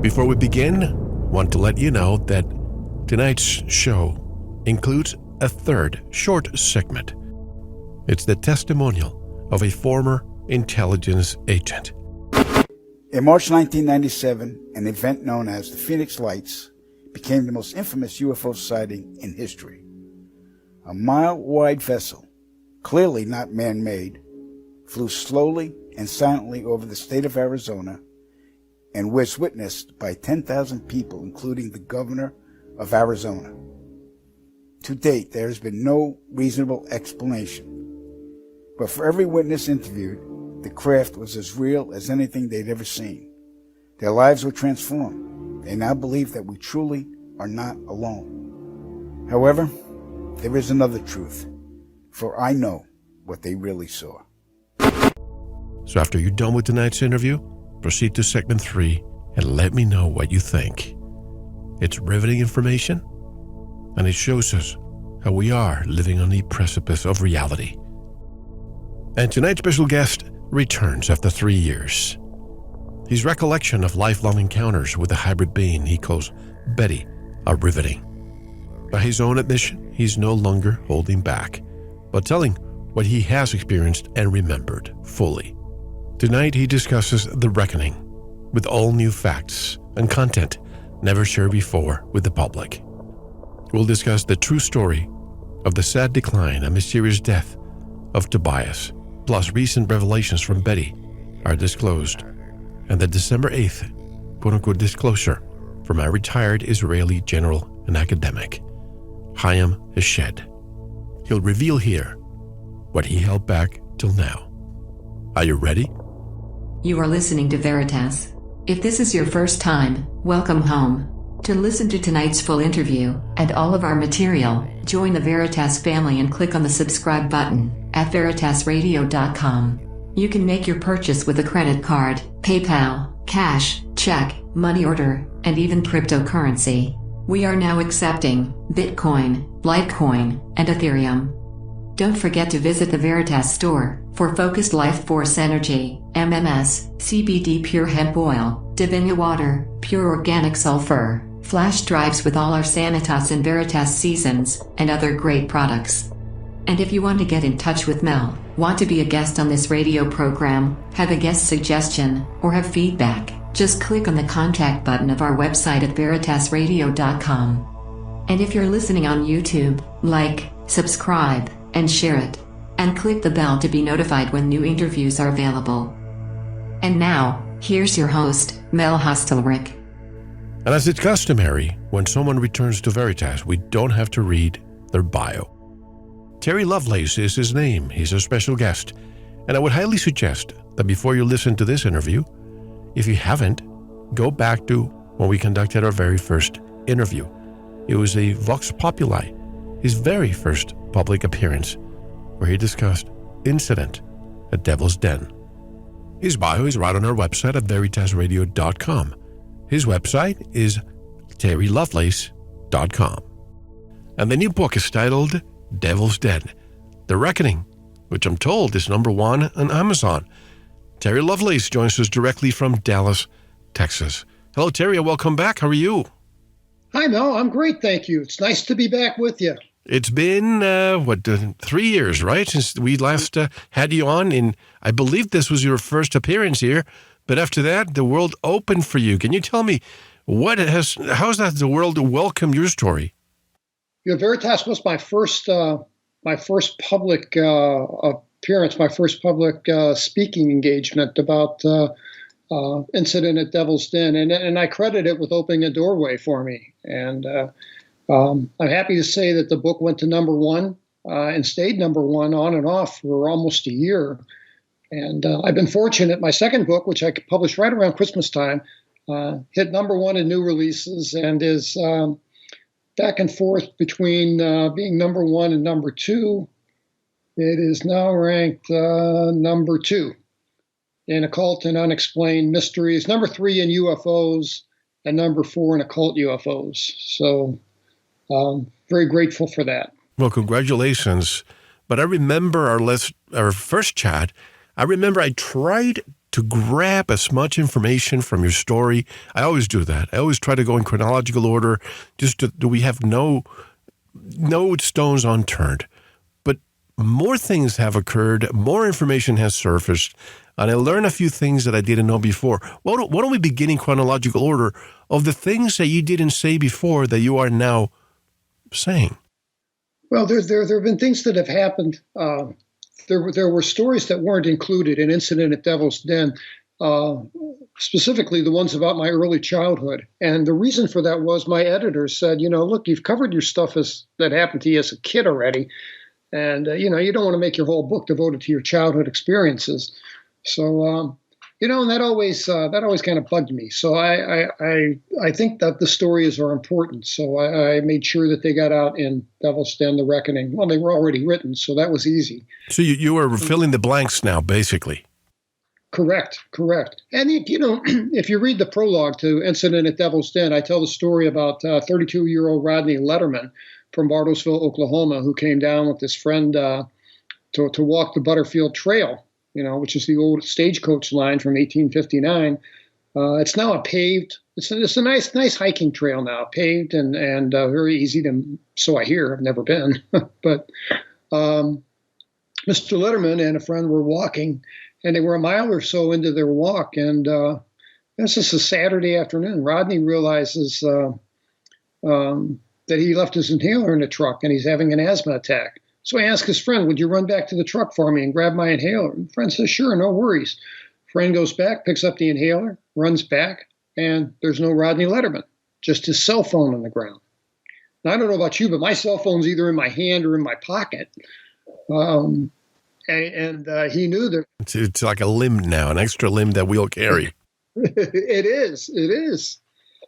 Before we begin, I want to let you know that tonight's show includes a third short segment. It's the testimonial of a former intelligence agent. In March 1997, an event known as the Phoenix Lights became the most infamous UFO sighting in history. A mile-wide vessel, clearly not man-made, flew slowly and silently over the state of Arizona and was witnessed by 10,000 people, including the governor of Arizona. To date, there has been no reasonable explanation. But for every witness interviewed, the craft was as real as anything they'd ever seen. Their lives were transformed. They now believe that we truly are not alone. However, there is another truth, for I know what they really saw. So after you're done with tonight's interview, proceed to segment 3 and let me know what you think. It's riveting information, and it shows us how we are living on the precipice of reality. And tonight's special guest returns after 3 years. His recollection of lifelong encounters with a hybrid being he calls Betty are riveting. By his own admission, he's no longer holding back, but telling what he has experienced and remembered fully. Tonight he discusses the reckoning with all new facts and content never shared before with the public. We'll discuss the true story of the sad decline and mysterious death of Tobias, plus recent revelations from Betty are disclosed, and the December 8th quote-unquote disclosure from a retired Israeli general and academic, Chaim Heshed. He'll reveal here what he held back till now. Are you ready? You are listening to Veritas. If this is your first time, welcome home. To listen to tonight's full interview and all of our material, join the Veritas family and click on the subscribe button at veritasradio.com. You can make your purchase with a credit card, PayPal, cash, check, money order, and even cryptocurrency. We are now accepting Bitcoin, Litecoin, and Ethereum. Don't forget to visit the Veritas store for focused life force energy, MMS, CBD pure hemp oil, Divinia water, pure organic sulfur, flash drives with all our Sanitas and Veritas seasons, and other great products. And if you want to get in touch with Mel, want to be a guest on this radio program, have a guest suggestion, or have feedback, just click on the contact button of our website at veritasradio.com. And if you're listening on YouTube, like, subscribe, and share it. And click the bell to be notified when new interviews are available. And now, here's your host, Mel Hostelrick. And as it's customary, when someone returns to Veritas, we don't have to read their bio. Terry Lovelace is his name. He's a special guest. And I would highly suggest that before you listen to this interview, if you haven't, go back to when we conducted our very first interview. It was a Vox Populi, his very first public appearance, where he discussed incident at Devil's Den. His bio is right on our website at veritasradio.com. His website is terrylovelace.com. And the new book is titled Devil's Den, The Reckoning, which I'm told is #1 on Amazon. Terry Lovelace joins us directly from Dallas, Texas. Hello, Terry, and welcome back. How are you? Hi, Mel. I'm great, thank you. It's nice to be back with you. It's been, 3 years, right, since we last had you on, and I believe this was your first appearance here, but after that, the world opened for you. Can you tell me, how's that the world welcomed your story? Yeah, Veritas was my first public appearance, my first public speaking engagement about incident at Devil's Den, and I credit it with opening a doorway for me. And I'm happy to say that the book went to #1 and stayed #1 on and off for almost a year. And I've been fortunate. My second book, which I published right around Christmas time, hit #1 in new releases and is back and forth between being #1 and #2. It is now ranked #2 in Occult and Unexplained Mysteries, #3 in UFOs, and #4 in Occult UFOs. So very grateful for that. Well, congratulations. But I remember our first chat. I remember I tried to grab as much information from your story. I always do that. I always try to go in chronological order, do we have no stones unturned. But more things have occurred, more information has surfaced, and I learned a few things that I didn't know before. Why don't we begin in chronological order of the things that you didn't say before that you are now saying? Well, there have been things that have happened. There were stories that weren't included in Incident at Devil's Den, specifically the ones about my early childhood. And the reason for that was my editor said, look, you've covered your stuff that happened to you as a kid already. And, you don't want to make your whole book devoted to your childhood experiences. So, and that always kind of bugged me. So I think that the stories are important. So I made sure that they got out in Devil's Den, The Reckoning. Well, they were already written, so that was easy. So you are filling the blanks now, basically. Correct. And, if you read the prologue to Incident at Devil's Den, I tell the story about 32-year-old Rodney Letterman from Bartlesville, Oklahoma, who came down with his friend to walk the Butterfield Trail, which is the old stagecoach line from 1859. It's now a paved. It's a nice hiking trail now, paved and very easy to. So I hear. I've never been, but Mr. Letterman and a friend were walking, and they were a mile or so into their walk, and this is a Saturday afternoon. Rodney realizes that he left his inhaler in the truck, and he's having an asthma attack. So I asked his friend, would you run back to the truck for me and grab my inhaler? And the friend says, sure, no worries. Friend goes back, picks up the inhaler, runs back, and there's no Rodney Letterman, just his cell phone on the ground. Now, I don't know about you, but my cell phone's either in my hand or in my pocket. And he knew that. It's like a limb now, an extra limb that we'll carry. It is.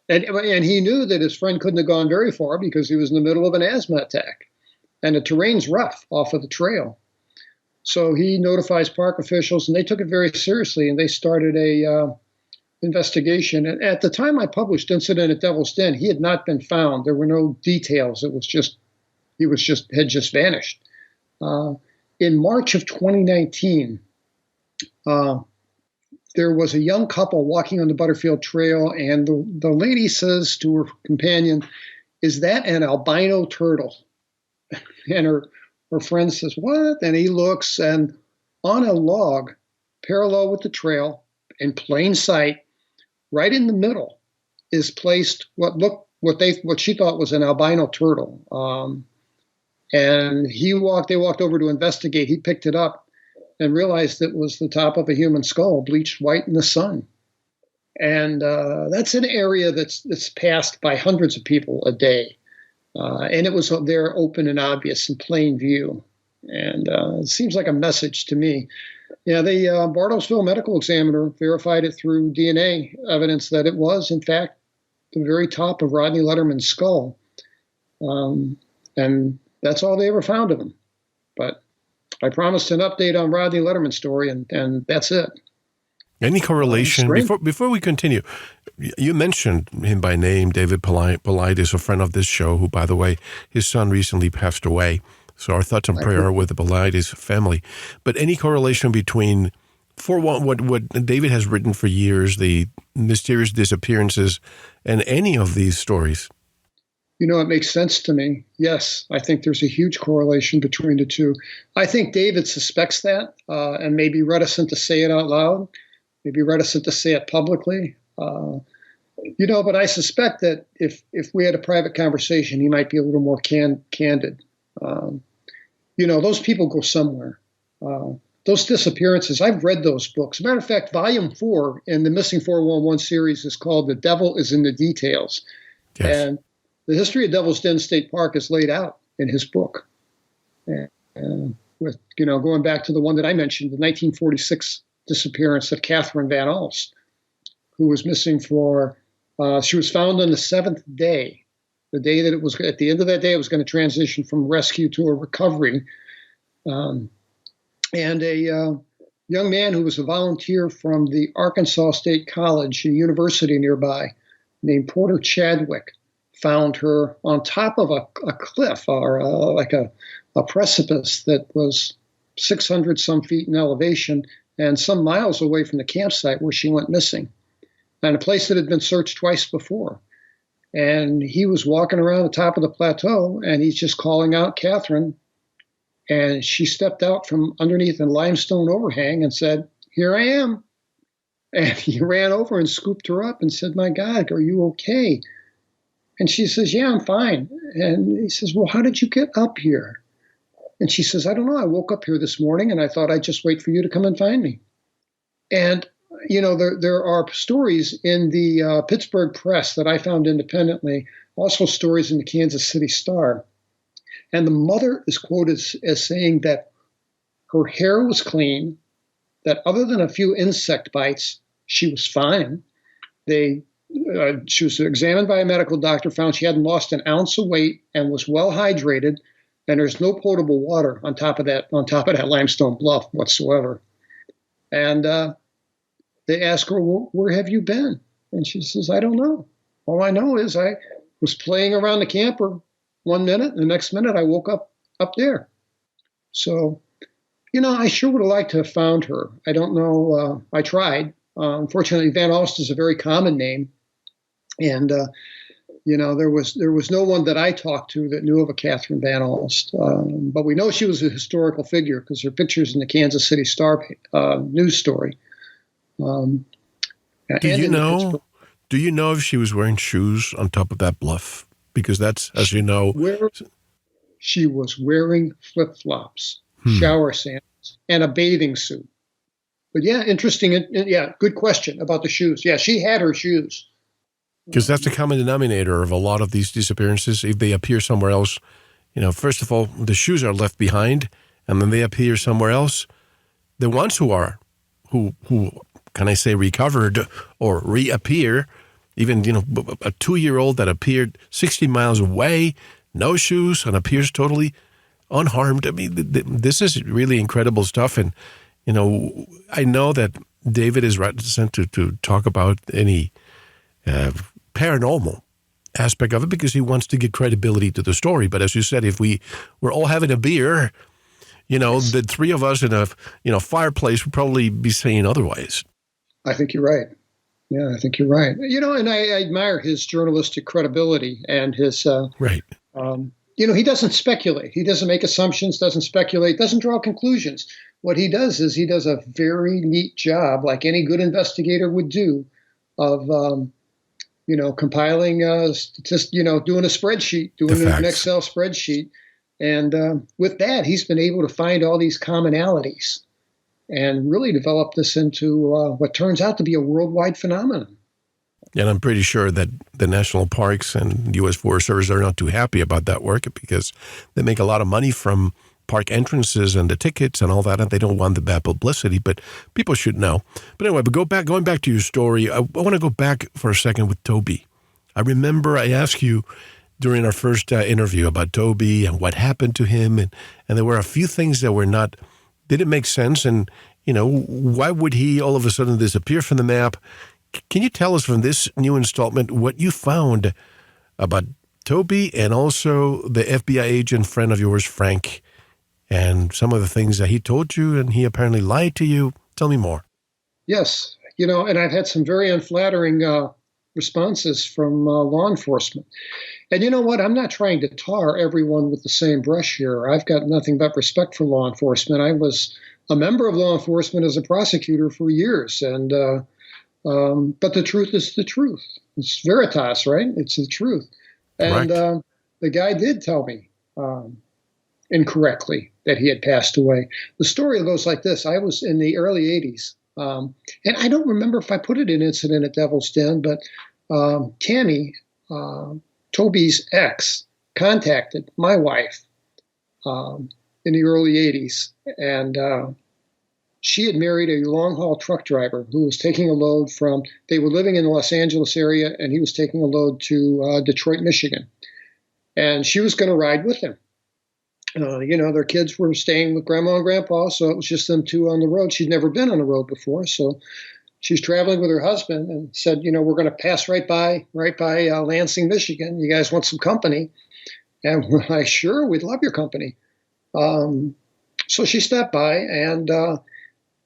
And he knew that his friend couldn't have gone very far because he was in the middle of an asthma attack. And the terrain's rough off of the trail. So he notifies park officials, and they took it very seriously, and they started a investigation. And at the time I published Incident at Devil's Den, he had not been found. There were no details. It was just, had just vanished. In March of 2019, there was a young couple walking on the Butterfield Trail, and the lady says to her companion, "Is that an albino turtle?" And her friend says, "What?" And he looks, and on a log, parallel with the trail, in plain sight, right in the middle, is placed what she thought was an albino turtle. And they walked over to investigate. He picked it up and realized it was the top of a human skull, bleached white in the sun. And that's an area that's passed by hundreds of people a day. And it was there, open and obvious, in plain view. And it seems like a message to me. Yeah, the Bartlesville medical examiner verified it through DNA evidence that it was, in fact, the very top of Rodney Letterman's skull. And that's all they ever found of him. But I promised an update on Rodney Letterman's story, and that's it. Any correlation, before we continue, you mentioned him by name, David Polite is a friend of this show, who, by the way, his son recently passed away. So our thoughts and prayer are with the Polite's family. But any correlation between, for what David has written for years, the mysterious disappearances, and any of these stories? It makes sense to me. Yes, I think there's a huge correlation between the two. I think David suspects that and may be reticent to say it out loud. Maybe reticent to say it publicly, but I suspect that if we had a private conversation, he might be a little more candid. Those people go somewhere. Those disappearances, I've read those books. As a matter of fact, Volume 4 in the Missing 411 series is called The Devil is in the Details. Yes. And the history of Devil's Den State Park is laid out in his book. And with, going back to the one that I mentioned, the 1946 disappearance of Catherine Van Alst, who was missing she was found on the 7th day, the day that it was, at the end of that day, it was going to transition from rescue to a recovery. And a young man who was a volunteer from the Arkansas State College, a university nearby, named Porter Chadwick, found her on top of a cliff, or like a precipice that was 600 some feet in elevation, and some miles away from the campsite where she went missing, and a place that had been searched twice before. And he was walking around the top of the plateau, and he's just calling out Catherine. And she stepped out from underneath a limestone overhang and said, "Here I am." And he ran over and scooped her up and said, "My God, are you okay?" And she says, "Yeah, I'm fine." And he says, "Well, how did you get up here?" And she says, "I don't know. I woke up here this morning and I thought I'd just wait for you to come and find me." And, there are stories in the Pittsburgh Press that I found independently, also stories in the Kansas City Star. And the mother is quoted as saying that her hair was clean, that other than a few insect bites, she was fine. She was examined by a medical doctor, found she hadn't lost an ounce of weight and was well hydrated, and there's no potable water on top of that limestone bluff whatsoever. And they ask her, "Well, where have you been?" And she says, "I don't know. All I know is I was playing around the camper one minute, and the next minute I woke up there." So, I sure would have liked to have found her. I don't know. I tried. Unfortunately, Van Alst is a very common name. And, there was no one that I talked to that knew of a Catherine Van Alst. But we know she was a historical figure because her picture's in the Kansas City Star news story. Do you know if she was wearing shoes on top of that bluff? Because that's, as you know. She was wearing flip-flops, shower sandals, and a bathing suit. But yeah, interesting. Yeah, good question about the shoes. Yeah, she had her shoes. Because that's the common denominator of a lot of these disappearances. If they appear somewhere else, first of all, the shoes are left behind, and then they appear somewhere else. The ones who can I say, recovered or reappear, even, a 2-year-old that appeared 60 miles away, no shoes, and appears totally unharmed. I mean, this is really incredible stuff. And, I know that David is reticent to talk about any paranormal aspect of it because he wants to give credibility to the story. But as you said, if we were all having a beer, the three of us in a fireplace would probably be saying otherwise. I think you're right. Yeah, I think you're right. And I admire his journalistic credibility and his right. He doesn't speculate. He doesn't make assumptions, doesn't speculate, doesn't draw conclusions. What he does is he does a very neat job, like any good investigator would do, of compiling doing a spreadsheet, doing an Excel spreadsheet. And with that, he's been able to find all these commonalities and really develop this into what turns out to be a worldwide phenomenon. And I'm pretty sure that the national parks and U.S. Forest Service are not too happy about that work because they make a lot of money from park entrances and the tickets and all that, and they don't want the bad publicity, but people should know. But anyway, going back to your story, I want to go back for a second with Toby. I remember I asked you during our first interview about Toby and what happened to him, and there were a few things that didn't make sense, and, why would he all of a sudden disappear from the map? Can you tell us from this new installment what you found about Toby and also the FBI agent friend of yours, Frank, and some of the things that he told you and he apparently lied to you? Tell me more. Yes. And I've had some very unflattering responses from law enforcement. And you know what? I'm not trying to tar everyone with the same brush here. I've got nothing but respect for law enforcement. I was a member of law enforcement as a prosecutor for years, and but the truth is the truth. It's VERITAS, right? It's the truth. And the guy did tell me incorrectly that he had passed away. The story goes like this. I was in the early 80s. And I don't remember if I put it in Incident at Devil's Den, but Tammy, Toby's ex, contacted my wife in the early 80s. And she had married a long-haul truck driver who was taking a load they were living in the Los Angeles area, and he was taking a load to Detroit, Michigan. And she was going to ride with him. Their kids were staying with Grandma and Grandpa, so it was just them two on the road. She'd never been on the road before, so she's traveling with her husband and said, we're going to pass right by Lansing, Michigan. You guys want some company? And we're like, sure, we'd love your company. So she stopped by, and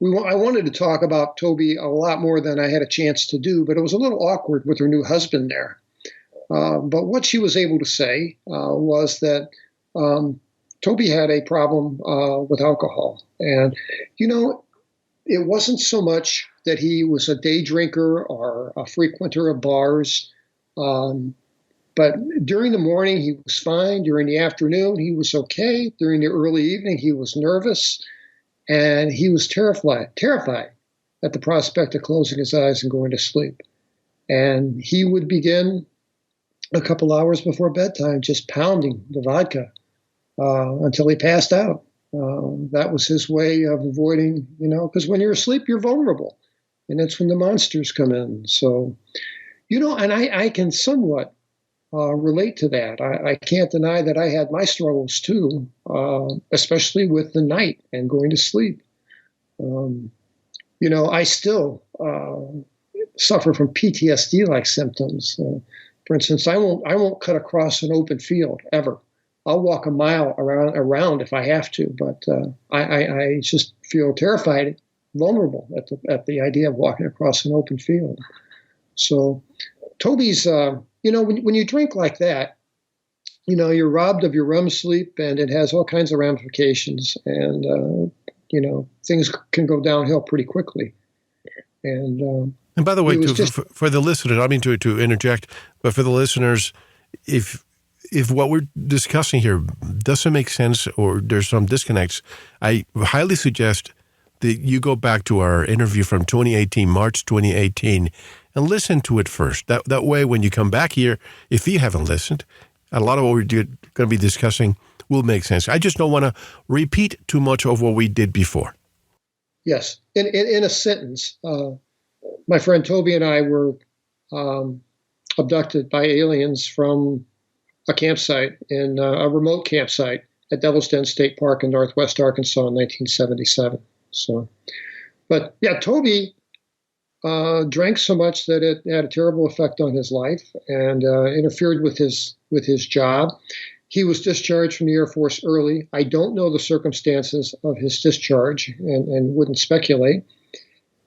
I wanted to talk about Toby a lot more than I had a chance to do, but it was a little awkward with her new husband there. But what she was able to say was that Toby had a problem with alcohol. And, it wasn't so much that he was a day drinker or a frequenter of bars. But during the morning, he was fine. During the afternoon, he was okay. During the early evening, he was nervous. And he was terrified at the prospect of closing his eyes and going to sleep. And he would begin a couple hours before bedtime just pounding the vodka until he passed out. That was his way of avoiding, because when you're asleep, you're vulnerable. And that's when the monsters come in. So, and I can somewhat relate to that. I can't deny that I had my struggles too, especially with the night and going to sleep. I still suffer from PTSD-like symptoms. For instance, I won't cut across an open field ever. I'll walk a mile around if I have to, but I just feel terrified, vulnerable at the idea of walking across an open field. So Toby's, when you drink like that, you're robbed of your REM sleep, and it has all kinds of ramifications, and things can go downhill pretty quickly. And by the way, for the listeners, I mean to interject, but for the listeners, if what we're discussing here doesn't make sense or there's some disconnects, I highly suggest that you go back to our interview from 2018, March 2018, and listen to it first. That way, when you come back here, if you haven't listened, a lot of what we're going to be discussing will make sense. I just don't want to repeat too much of what we did before. Yes. In a sentence, my friend Toby and I were abducted by aliens from a campsite in a remote campsite at Devil's Den State Park in Northwest Arkansas in 1977. So, but yeah, Toby drank so much that it had a terrible effect on his life and interfered with his job. He was discharged from the Air Force early. I don't know the circumstances of his discharge and wouldn't speculate.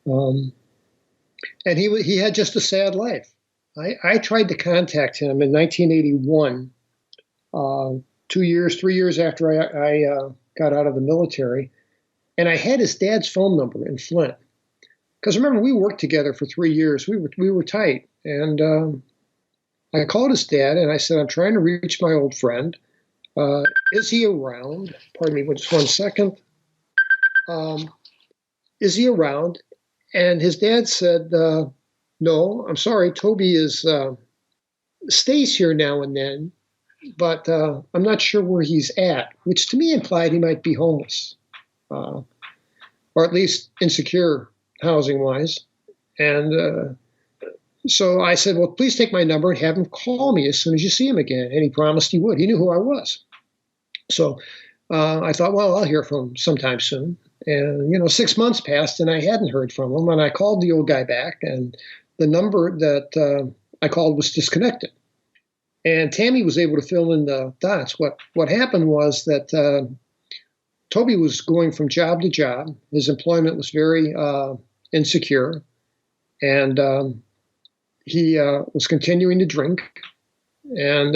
And he had just a sad life. I tried to contact him in 1981, 3 years after I got out of the military, and I had his dad's phone number in Flint. Because remember, we worked together for 3 years. We were tight, and I called his dad and I said, "I'm trying to reach my old friend. Is he around?" Pardon me, just 1 second. Is he around? And his dad said, "No, I'm sorry. Toby stays here now and then, but I'm not sure where he's at," which to me implied he might be homeless, or at least insecure housing-wise. And so I said, "Well, please take my number and have him call me as soon as you see him again." And he promised he would. He knew who I was. So I thought, well, I'll hear from him sometime soon. And, 6 months passed and I hadn't heard from him. And I called the old guy back, and the number that I called was disconnected. And Tammy was able to fill in the dots. What happened was that Toby was going from job to job. His employment was very insecure. And he was continuing to drink. And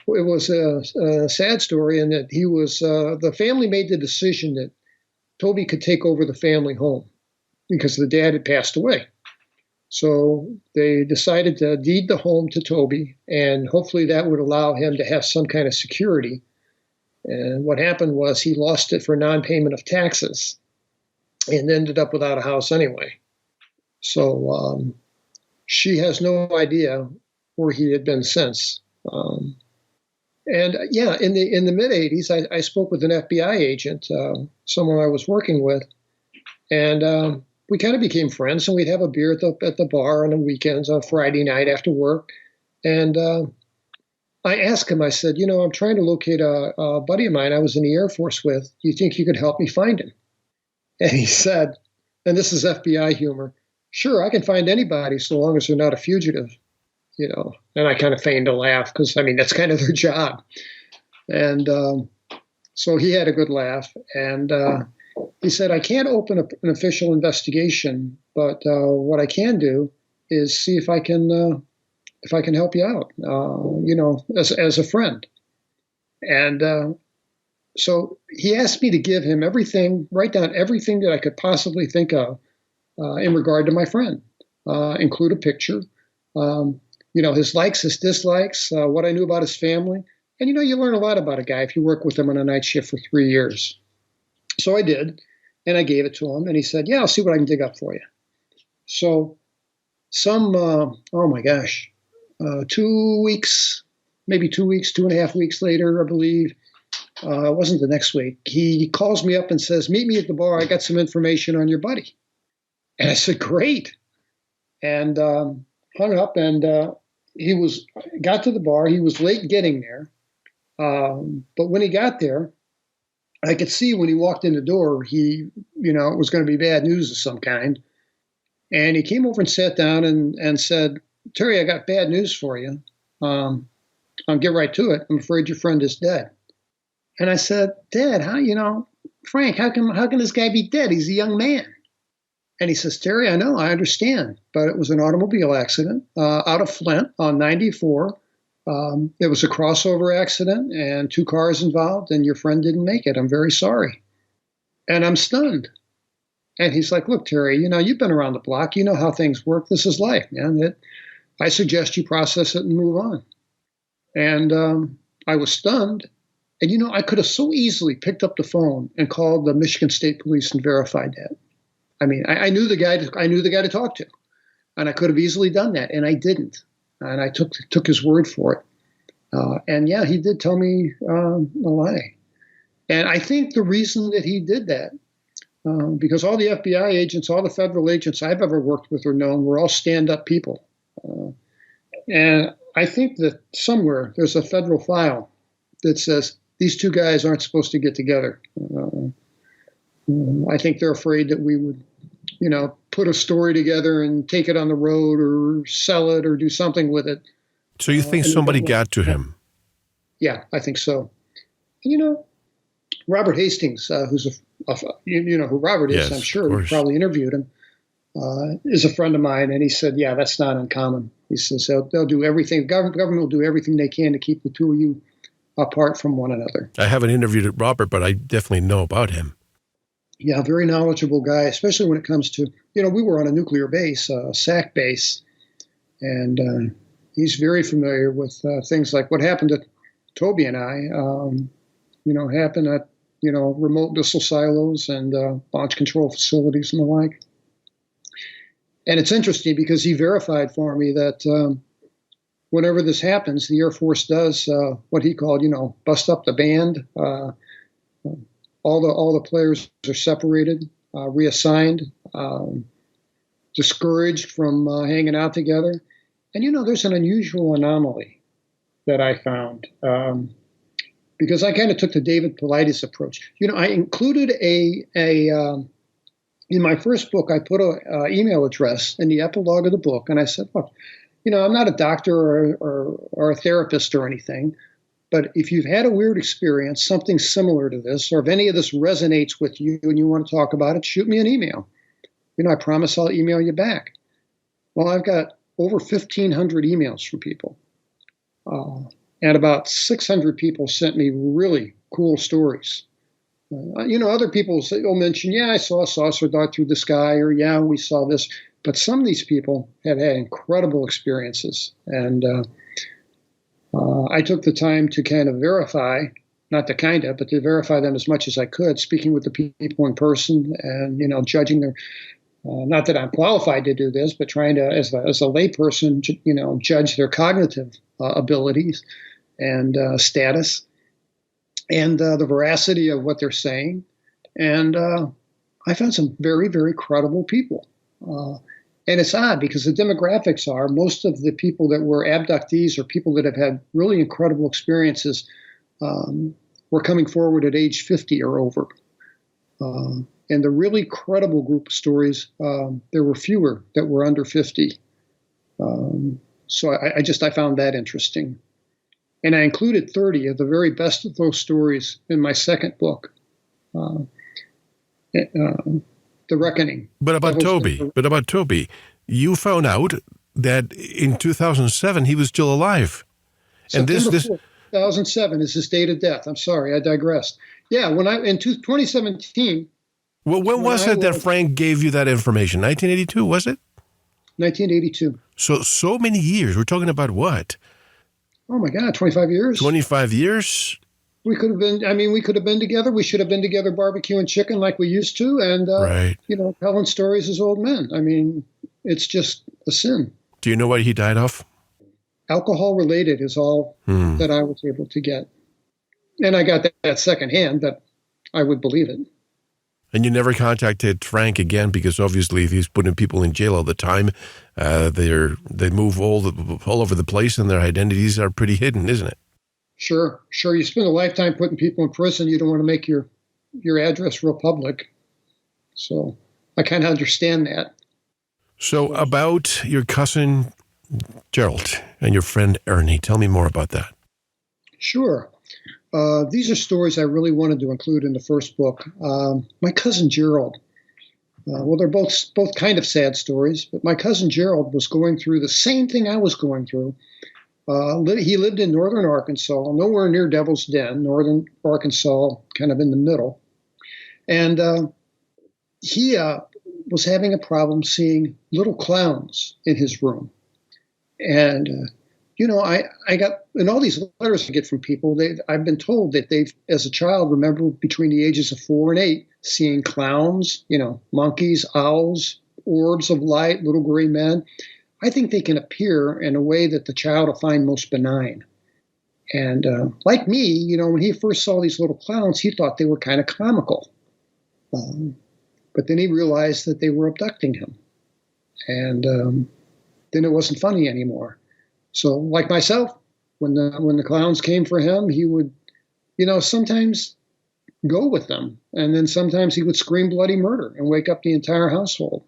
it was a sad story in that he was, the family made the decision that Toby could take over the family home because the dad had passed away. So they decided to deed the home to Toby, and hopefully that would allow him to have some kind of security. And what happened was he lost it for non-payment of taxes and ended up without a house anyway. So she has no idea where he had been since. And yeah, in the mid 80s, I spoke with an FBI agent, someone I was working with, and we kind of became friends. And we'd have a beer at the bar on the weekends, on Friday night after work. And I asked him, I said, I'm trying to locate a buddy of mine I was in the Air Force with. Do you think you could help me find him? And he said, and this is FBI humor, "Sure, I can find anybody so long as they're not a fugitive." And I kind of feigned a laugh because, that's kind of their job. And so he had a good laugh. And He said, I can't open an official investigation, but what I can do is see if I can help you out, as a friend. And so he asked me to give him write down everything that I could possibly think of in regard to my friend, include a picture, his likes, his dislikes, what I knew about his family. And, you learn a lot about a guy if you work with him on a night shift for 3 years. So I did, and I gave it to him, and he said, yeah, I'll see what I can dig up for you. So 2 weeks, maybe 2 weeks, 2.5 weeks later, I believe, it wasn't the next week, he calls me up and says, meet me at the bar. I got some information on your buddy. And I said, great. And hung up, and got to the bar. He was late getting there. But when he got there, I could see when he walked in the door, it was going to be bad news of some kind. And he came over and sat down and said, Terry, I got bad news for you. I'll get right to it. I'm afraid your friend is dead. And I said, Dad, Frank, how can this guy be dead? He's a young man. And he says, Terry, I know, I understand, but it was an automobile accident out of Flint on 94. It was a crossover accident and 2 cars involved, and your friend didn't make it. I'm very sorry. And I'm stunned. And he's like, look, Terry, you've been around the block. You know how things work. This is life, man. I suggest you process it and move on. And I was stunned. And, I could have so easily picked up the phone and called the Michigan State Police and verified that. I mean, I knew the guy to talk to, and I could have easily done that, and I didn't. And I took his word for it. And yeah, he did tell me a lie. And I think the reason that he did that, because all the FBI agents, all the federal agents I've ever worked with or known were all stand-up people. And I think that somewhere there's a federal file that says these 2 guys aren't supposed to get together. I think they're afraid that we would, put a story together and take it on the road or sell it or do something with it. So you think somebody got to him? Yeah, I think so. Robert Hastings, who's who Robert is, yes, I'm sure, you probably interviewed him, is a friend of mine. And he said, yeah, that's not uncommon. He says they'll do everything. Government will do everything they can to keep the 2 of you apart from one another. I haven't interviewed Robert, but I definitely know about him. Yeah, very knowledgeable guy, especially when it comes to, we were on a nuclear base, SAC base, and he's very familiar with things like what happened to Toby and I, happened at, remote missile silos and launch control facilities and the like. And it's interesting because he verified for me that whenever this happens, the Air Force does what he called, bust up the band. All the players are separated, reassigned, discouraged from hanging out together. And, there's an unusual anomaly that I found because I kind of took the David Paulides approach. I included in my first book, I put an email address in the epilogue of the book. And I said, look, I'm not a doctor or a therapist or anything. But if you've had a weird experience, something similar to this, or if any of this resonates with you and you want to talk about it, shoot me an email. I promise I'll email you back. Well, I've got over 1,500 emails from people. And about 600 people sent me really cool stories. Other people will mention, yeah, I saw a saucer dart through the sky, or yeah, we saw this. But some of these people have had incredible experiences. And I took the time to kind of verify, but to verify them as much as I could, speaking with the people in person and, judging their, not that I'm qualified to do this, but trying to, as a layperson, judge their cognitive abilities and status and the veracity of what they're saying. And I found some very, very credible people. And it's odd because the demographics are most of the people that were abductees or people that have had really incredible experiences were coming forward at age 50 or over. And the really credible group of stories, there were fewer that were under 50. So I found that interesting. And I included 30 of the very best of those stories in my second book. the reckoning. But about Toby, you found out that in 2007 he was still alive. September 4th, 2007 is his date of death. I'm sorry, I digressed. Yeah, in 2017. Well, when was it that Frank gave you that information? 1982, was it? 1982. So many years. We're talking about what? Oh my God, 25 years. 25 years? We could have been together. We should have been together barbecuing chicken like we used to, and right. Telling stories as old men. I mean, it's just a sin. Do you know what he died of? Alcohol related is all that I was able to get, and I got that secondhand. That I would believe it. And you never contacted Frank again because obviously if he's putting people in jail all the time, they move all over the place and their identities are pretty hidden, isn't it? Sure. You spend a lifetime putting people in prison. You don't want to make your address real public. So I kind of understand that. So about your cousin Gerald and your friend Ernie, tell me more about that. Sure. These are stories I really wanted to include in the first book. My cousin Gerald. Well, they're both kind of sad stories, but my cousin Gerald was going through the same thing I was going through. He lived in northern Arkansas, nowhere near Devil's Den, northern Arkansas, kind of in the middle. And he was having a problem seeing little clowns in his room. And, I got, in all these letters I get from people, I've been told that they've, as a child, remember between the ages of 4 and 8, seeing clowns, monkeys, owls, orbs of light, little gray men. I think they can appear in a way that the child will find most benign. And like me, when he first saw these little clowns, he thought they were kind of comical. But then he realized that they were abducting him. And then it wasn't funny anymore. So like myself, when the clowns came for him, he would, sometimes go with them. And then sometimes he would scream bloody murder and wake up the entire household.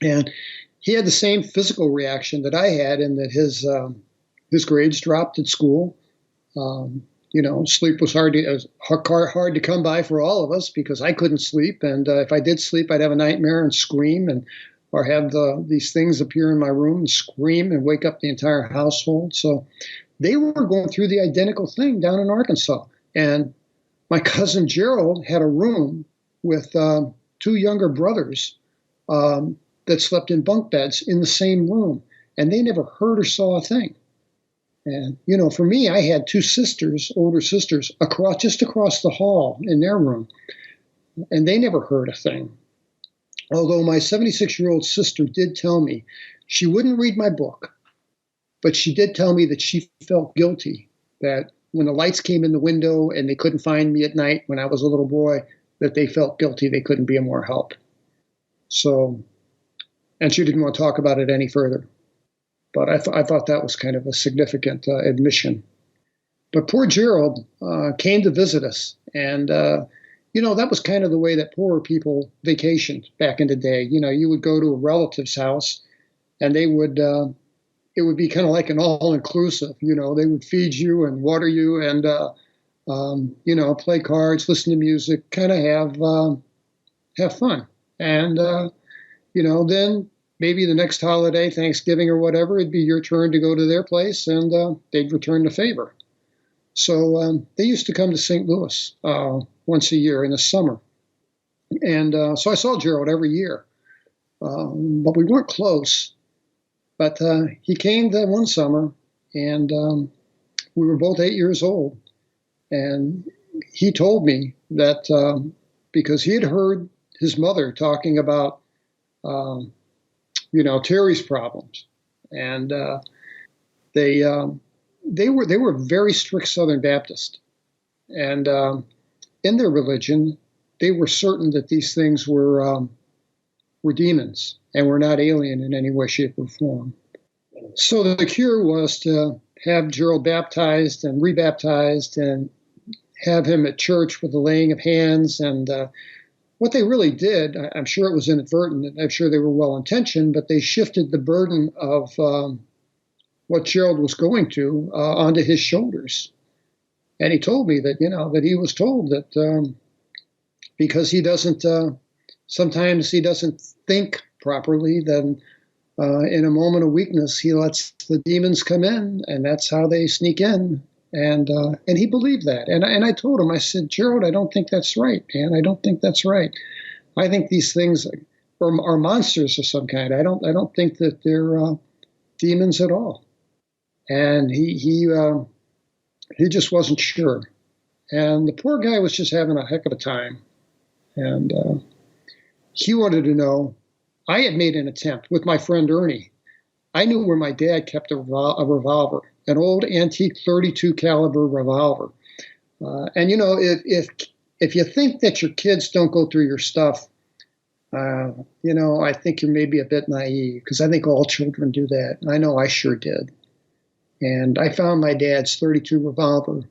And he had the same physical reaction that I had, in that his grades dropped at school. Sleep was hard to come by for all of us because I couldn't sleep, and if I did sleep, I'd have a nightmare and scream, or have these things appear in my room and scream and wake up the entire household. So they were going through the identical thing down in Arkansas, and my cousin Gerald had a room with 2 younger brothers. That slept in bunk beds in the same room, and they never heard or saw a thing. And, for me, I had 2 sisters, older sisters, just across the hall in their room, and they never heard a thing. Although my 76-year-old sister did tell me, she wouldn't read my book, but she did tell me that she felt guilty, that when the lights came in the window and they couldn't find me at night when I was a little boy, that they felt guilty they couldn't be of more help. So, and she didn't want to talk about it any further. But I thought that was kind of a significant admission. But poor Gerald came to visit us. And, that was kind of the way that poorer people vacationed back in the day. You would go to a relative's house, and they would, it would be kind of like an all-inclusive. They would feed you and water you and, play cards, listen to music, kind of have fun. And, then maybe the next holiday, Thanksgiving or whatever, it'd be your turn to go to their place, and they'd return the favor. So they used to come to St. Louis once a year in the summer. And so I saw Gerald every year. But we weren't close. But he came that one summer, and we were both 8 years old. And he told me that because he had heard his mother talking about Terry's problems, and they were very strict Southern Baptist, and in their religion, they were certain that these things were demons and were not alien in any way, shape, or form. So the cure was to have Gerald baptized and rebaptized, and have him at church with the laying of hands. And what they really did, I'm sure it was inadvertent, and I'm sure they were well-intentioned, but they shifted the burden of what Gerald was going to onto his shoulders. And he told me that, that he was told that because he doesn't. Sometimes he doesn't think properly. Then, in a moment of weakness, he lets the demons come in, and that's how they sneak in. And he believed that. And I told him, I said, Gerald, I don't think that's right, man. I don't think that's right. I think these things are monsters of some kind. I don't think that they're demons at all. And he just wasn't sure. And the poor guy was just having a heck of a time. And he wanted to know. I had made an attempt with my friend Ernie. I knew where my dad kept a revolver, an old antique 32 caliber revolver. And if you think that your kids don't go through your stuff, I think you're maybe a bit naive, because I think all children do that. I know I sure did. And I found my dad's 32 revolver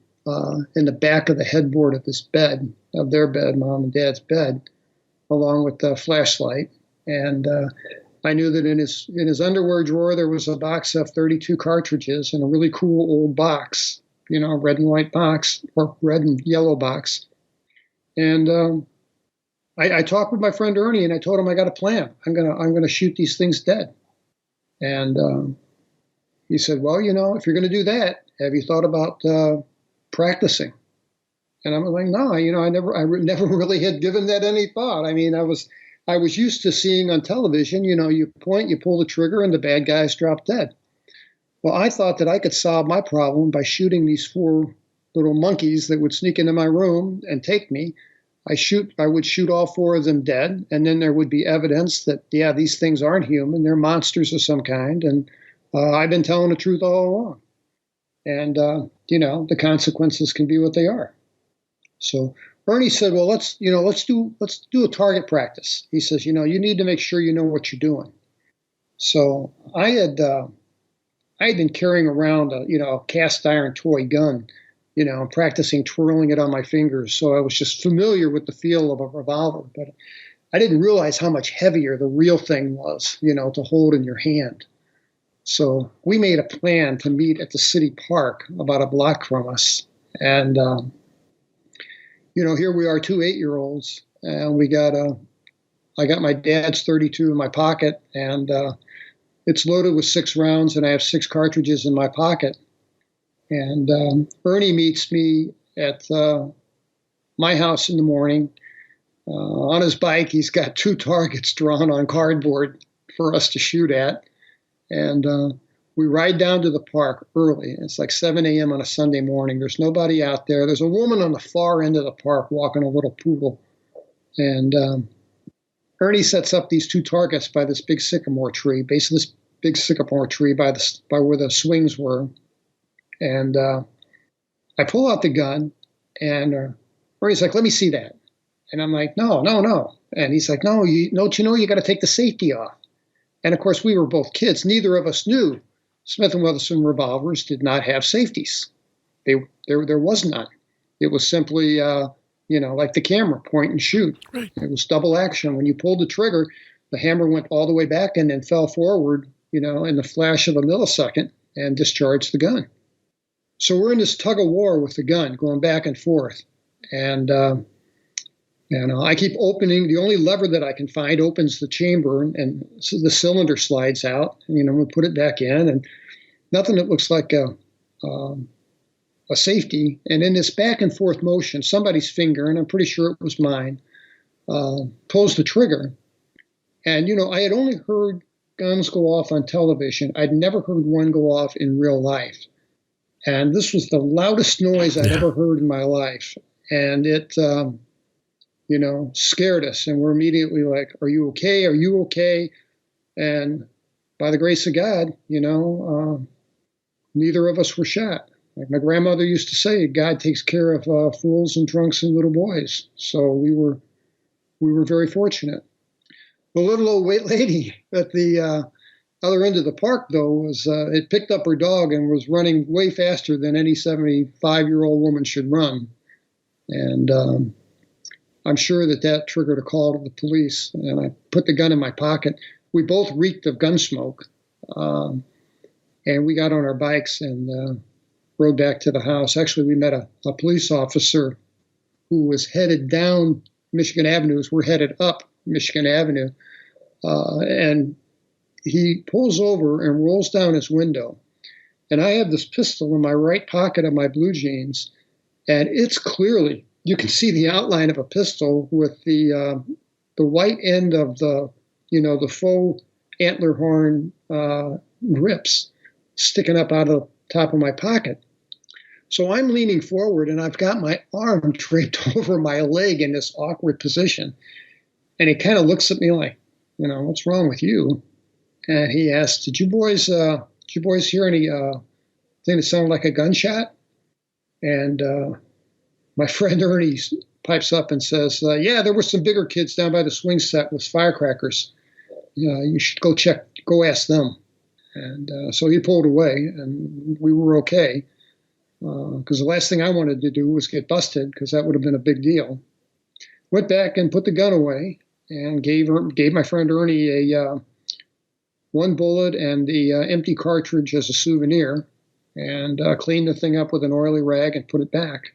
in the back of the headboard of his bed, of their bed, mom and dad's bed, along with the flashlight. And I knew that in his underwear drawer there was a box of 32 cartridges in a really cool old box, red and white box, or red and yellow box. And I talked with my friend Ernie, and I told him I got a plan. I'm gonna shoot these things dead. And he said, well, if you're going to do that, have you thought about practicing? And I'm like, no, I never really had given that any thought. I mean, I was used to seeing on television, you point, you pull the trigger, and the bad guys drop dead. Well, I thought that I could solve my problem by shooting these 4 little monkeys that would sneak into my room and take me. I would shoot all 4 of them dead, and then there would be evidence that, yeah, these things aren't human, they're monsters of some kind, and I've been telling the truth all along. And, the consequences can be what they are. So Ernie said, well, let's do a target practice. He says, you need to make sure you know what you're doing. So I had been carrying around a cast iron toy gun, practicing twirling it on my fingers. So I was just familiar with the feel of a revolver, but I didn't realize how much heavier the real thing was, to hold in your hand. So we made a plan to meet at the city park about a block from us. And, here we are, 2 8-year-olds, and I got my dad's 32 in my pocket, and it's loaded with 6 rounds, and I have 6 cartridges in my pocket. And Ernie meets me at my house in the morning. On his bike, he's got 2 targets drawn on cardboard for us to shoot at. And we ride down to the park early. It's like 7 a.m. on a Sunday morning. There's nobody out there. There's a woman on the far end of the park walking a little poodle. And Ernie sets up these 2 targets by this big sycamore tree, base of this big sycamore tree by where the swings were. And I pull out the gun, and Ernie's like, let me see that. And I'm like, no. And he's like, no, you got to take the safety off. And of course, we were both kids. Neither of us knew Smith & Wesson revolvers did not have safeties. There was none. It was simply, like the camera, point and shoot. Right. It was double action. When you pulled the trigger, the hammer went all the way back and then fell forward, in the flash of a millisecond, and discharged the gun. So we're in this tug of war with the gun, going back and forth. And I keep opening. The only lever that I can find opens the chamber, and so the cylinder slides out. And, we put it back in, and nothing that looks like a safety. And in this back and forth motion, somebody's finger, and I'm pretty sure it was mine, pulls the trigger. And, I had only heard guns go off on television. I'd never heard one go off in real life. And this was the loudest noise I'd ever heard in my life. And it... scared us. And we're immediately like, are you okay? Are you okay? And by the grace of God, neither of us were shot. Like my grandmother used to say, God takes care of fools and drunks and little boys. So we were very fortunate. The little old white lady at the other end of the park, though, it picked up her dog and was running way faster than any 75-year-old woman should run. And I'm sure that triggered a call to the police, and I put the gun in my pocket. We both reeked of gun smoke, and we got on our bikes and rode back to the house. Actually, we met a police officer who was headed down Michigan Avenue as we're headed up Michigan Avenue. And he pulls over and rolls down his window. And I have this pistol in my right pocket of my blue jeans. And it's clearly, you can see the outline of a pistol with the white end of the faux antler horn grips sticking up out of the top of my pocket. So I'm leaning forward and I've got my arm draped over my leg in this awkward position. And he kind of looks at me like, what's wrong with you? And he asked, did you boys hear any thing that sounded like a gunshot? And my friend Ernie pipes up and says, yeah, there were some bigger kids down by the swing set with firecrackers. You should go ask them. And so he pulled away, and we were okay. Because the last thing I wanted to do was get busted, because that would have been a big deal. Went back and put the gun away, and gave my friend Ernie a one bullet and the empty cartridge as a souvenir, and cleaned the thing up with an oily rag and put it back.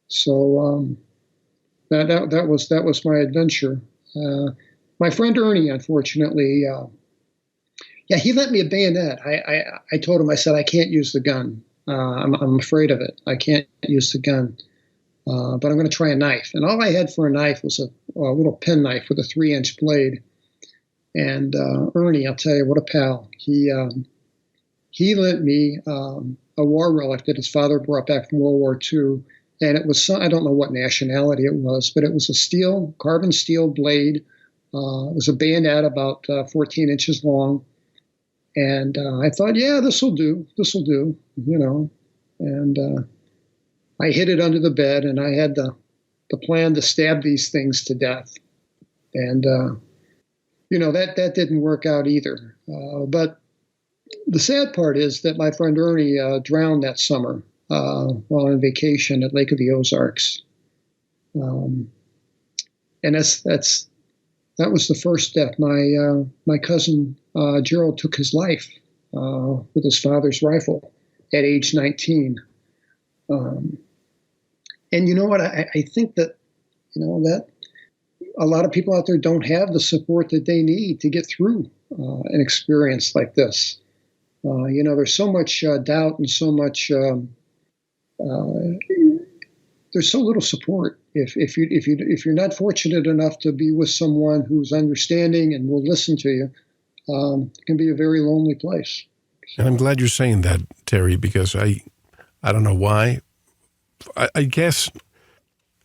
So that was my adventure. My friend Ernie, unfortunately, he lent me a bayonet. I told him, I said, I can't use the gun. I'm afraid of it. I can't use the gun. But I'm going to try a knife. And all I had for a knife was a little penknife with a 3-inch blade. And Ernie, I'll tell you, what a pal. He lent me a war relic that his father brought back from World War II. And it was, I don't know what nationality it was, but it was a carbon steel blade. It was a bayonet about 14 inches long. And I thought, yeah, this will do, And I hid it under the bed, and I had the plan to stab these things to death. And, that didn't work out either. But the sad part is that my friend Ernie drowned that summer while on vacation at Lake of the Ozarks. And that was the first death. My cousin Gerald took his life with his father's rifle at age 19. And you know what? I think that that a lot of people out there don't have the support that they need to get through an experience like this. There's so much doubt and so much. There's so little support. If you're not fortunate enough to be with someone who's understanding and will listen to you, it can be a very lonely place. And I'm glad you're saying that, Terry, because I don't know why. I guess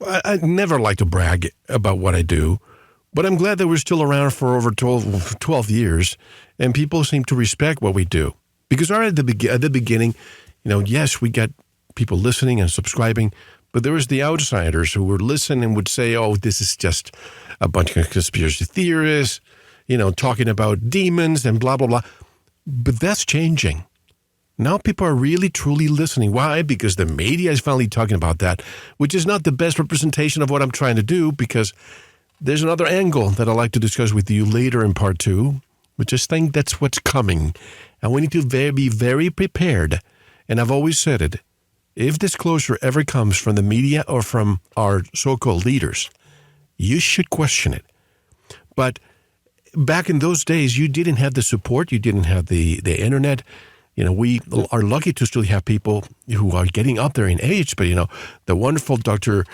I never like to brag about what I do, but I'm glad that we're still around for over 12 years, and people seem to respect what we do. Because at the beginning, yes, we got people listening and subscribing, but there was the outsiders who would listen and would say, oh, this is just a bunch of conspiracy theorists, talking about demons and blah, blah, blah. But that's changing. Now people are really, truly listening. Why? Because the media is finally talking about that, which is not the best representation of what I'm trying to do, because there's another angle that I'd like to discuss with you later in part 2, which is think that's what's coming. And we need to be very prepared. And I've always said it. If disclosure ever comes from the media or from our so-called leaders, you should question it. But back in those days, you didn't have the support. You didn't have the internet. We are lucky to still have people who are getting up there in age. But, the wonderful Dr.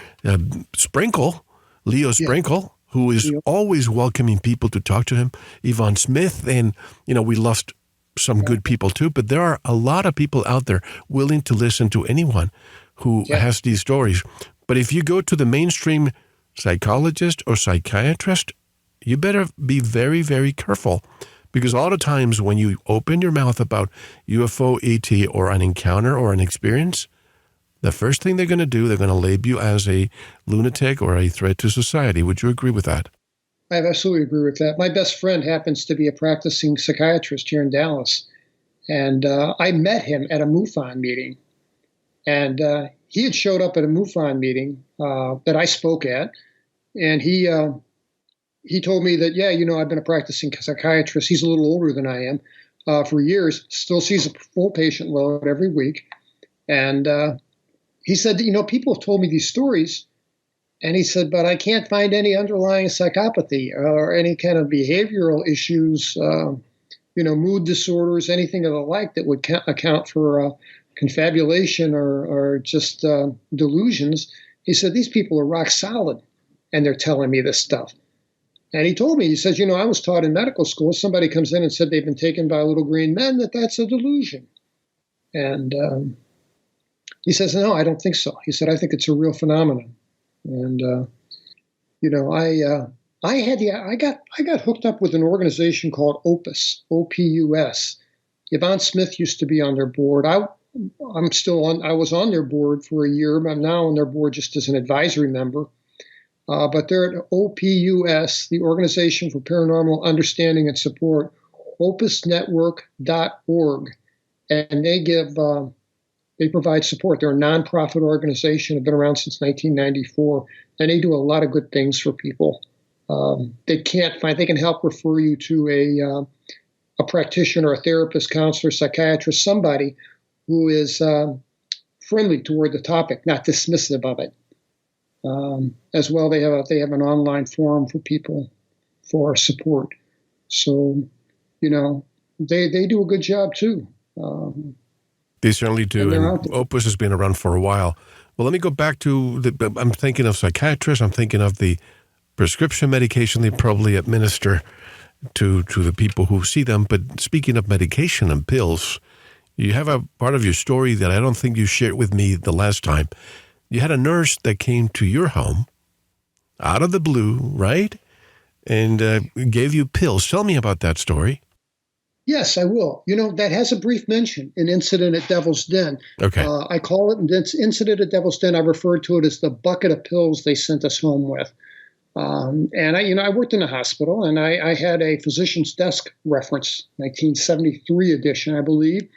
Sprinkle, Leo Sprinkle, who is always welcoming people to talk to him, Yvonne Smith, and, we lost some good people too, but there are a lot of people out there willing to listen to anyone who has these stories. But if you go to the mainstream psychologist or psychiatrist, you better be very, very careful, because a lot of times when you open your mouth about UFO, ET, or an encounter or an experience, the first thing they're going to do, they're going to label you as a lunatic or a threat to society. Would you agree with that? I absolutely agree with that. My best friend happens to be a practicing psychiatrist here in Dallas. And I met him at a MUFON meeting. And he had showed up at a MUFON meeting that I spoke at. And he told me that, I've been a practicing psychiatrist. He's a little older than I am for years, still sees a full patient load every week. And he said that, people have told me these stories, And he said, but I can't find any underlying psychopathy or any kind of behavioral issues, mood disorders, anything of the like that would account for confabulation or just delusions. He said, these people are rock solid, and they're telling me this stuff. And he told me, he says, I was taught in medical school, somebody comes in and said they've been taken by little green men, that's a delusion. And he says, no, I don't think so. He said, I think it's a real phenomenon. And, I got hooked up with an organization called Opus, O-P-U-S. Yvonne Smith used to be on their board. I was on their board for a year, but I'm now on their board just as an advisory member. But they're at OPUS, the Organization for Paranormal Understanding and Support, opusnetwork.org. And they provide support. They're a nonprofit organization, have been around since 1994, and they do a lot of good things for people. They can help refer you to a practitioner, a therapist, counselor, psychiatrist, somebody who is friendly toward the topic, not dismissive of it. As well, they have an online forum for people for support. So, they do a good job too. They certainly do. And Opus has been around for a while. Well, let me go back to I'm thinking of psychiatrists. I'm thinking of the prescription medication they probably administer to the people who see them. But speaking of medication and pills, you have a part of your story that I don't think you shared with me the last time. You had a nurse that came to your home out of the blue, right? And gave you pills. Tell me about that story. Yes, I will. That has a brief mention in Incident at Devil's Den. Okay. I call it Incident at Devil's Den. I refer to it as the bucket of pills they sent us home with. And I worked in a hospital, and I had a physician's desk reference, 1973 edition, I believe.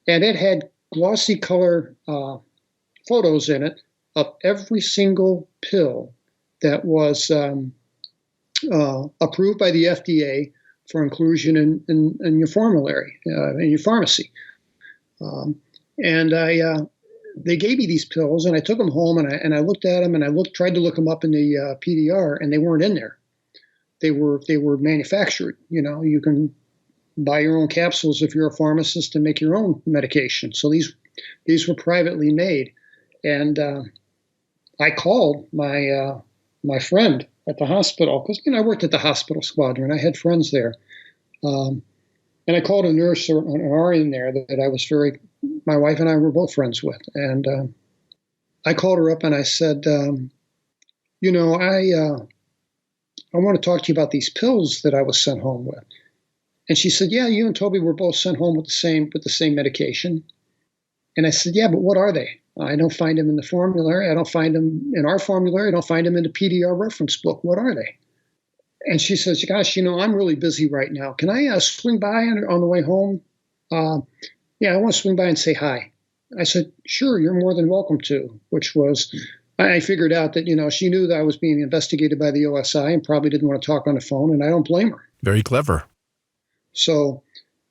And it had glossy color photos in it of every single pill that was approved by the FDA for inclusion in your formulary, in your pharmacy. They gave me these pills, and I took them home, and I looked at them, and I tried to look them up in the PDR, and they weren't in there. They were manufactured. You can buy your own capsules if you're a pharmacist and make your own medication. So these were privately made, and I called my friend at the hospital, because I worked at the hospital squadron. I had friends there, and I called a nurse or an RN there that I was my wife and I were both friends with, and I called her up and I said, I want to talk to you about these pills that I was sent home with. And she said, yeah, you and Toby were both sent home with the same medication. And I said, yeah, but what are they? I don't find them in the formulary. I don't find them in our formulary. I don't find them in the PDR reference book. What are they? And she says, gosh, I'm really busy right now. Can I swing by on the way home? Yeah, I want to swing by and say hi. I said, sure, you're more than welcome to, which was, I figured out that, she knew that I was being investigated by the OSI and probably didn't want to talk on the phone, and I don't blame her. Very clever. So,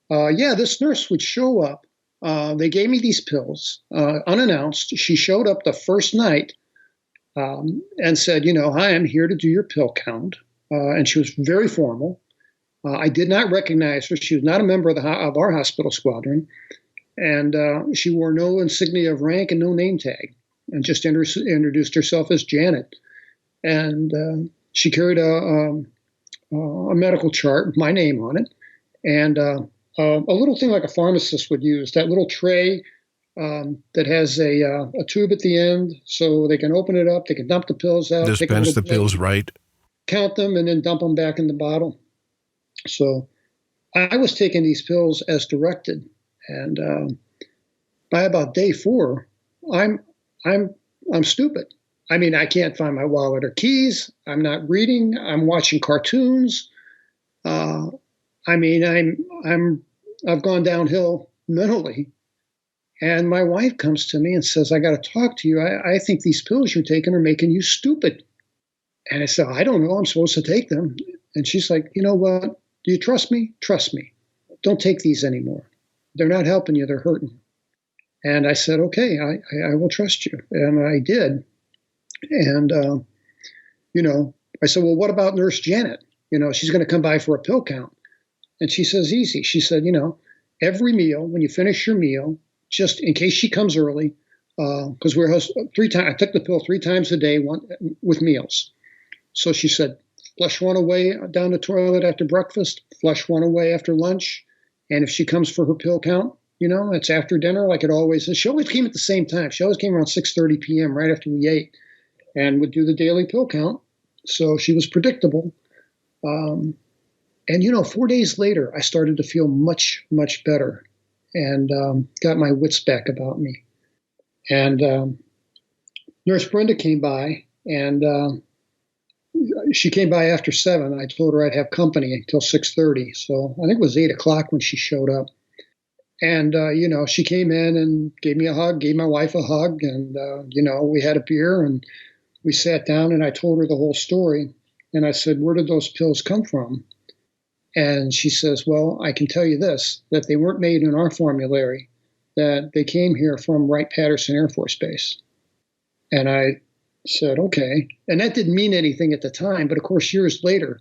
this nurse would show up. They gave me these pills unannounced. She showed up the first night and said, hi, I'm here to do your pill count. And she was very formal. I did not recognize her. She was not a member of our hospital squadron. And she wore no insignia of rank and no name tag, and just introduced herself as Janet. And she carried a medical chart with my name on it, and a little thing like a pharmacist would use, that little tray that has a tube at the end, so they can open it up, they can dump the pills out. Dispense the pills, right. Count them, and then dump them back in the bottle. So I was taking these pills as directed, and by about day 4, I'm stupid. I mean, I can't find my wallet or keys. I'm not reading. I'm watching cartoons. I've gone downhill mentally. And my wife comes to me and says, I got to talk to you. I think these pills you're taking are making you stupid. And I said, I don't know. I'm supposed to take them. And she's like, you know what? Do you trust me? Trust me. Don't take these anymore. They're not helping you. They're hurting you. And I said, okay, I will trust you. And I did. And I said, well, what about Nurse Janet? She's going to come by for a pill count. And she says, easy. She said, every meal, when you finish your meal, just in case she comes early, because we're 3 times. I took the pill 3 times a day, one with meals. So she said, flush one away down the toilet after breakfast, flush one away after lunch. And if she comes for her pill count, it's after dinner like it always is. She always came at the same time. She always came around 6:30 p.m. right after we ate and would do the daily pill count. So she was predictable. And 4 days later, I started to feel much, much better and got my wits back about me. And Nurse Brenda came by, and she came by after 7. I told her I'd have company until 6:30. So I think it was 8 o'clock when she showed up. And, she came in and gave me a hug, gave my wife a hug. And, we had a beer and we sat down and I told her the whole story. And I said, where did those pills come from? And she says, well, I can tell you this, that they weren't made in our formulary, that they came here from Wright-Patterson Air Force Base. And I said, okay. And that didn't mean anything at the time. But of course, years later,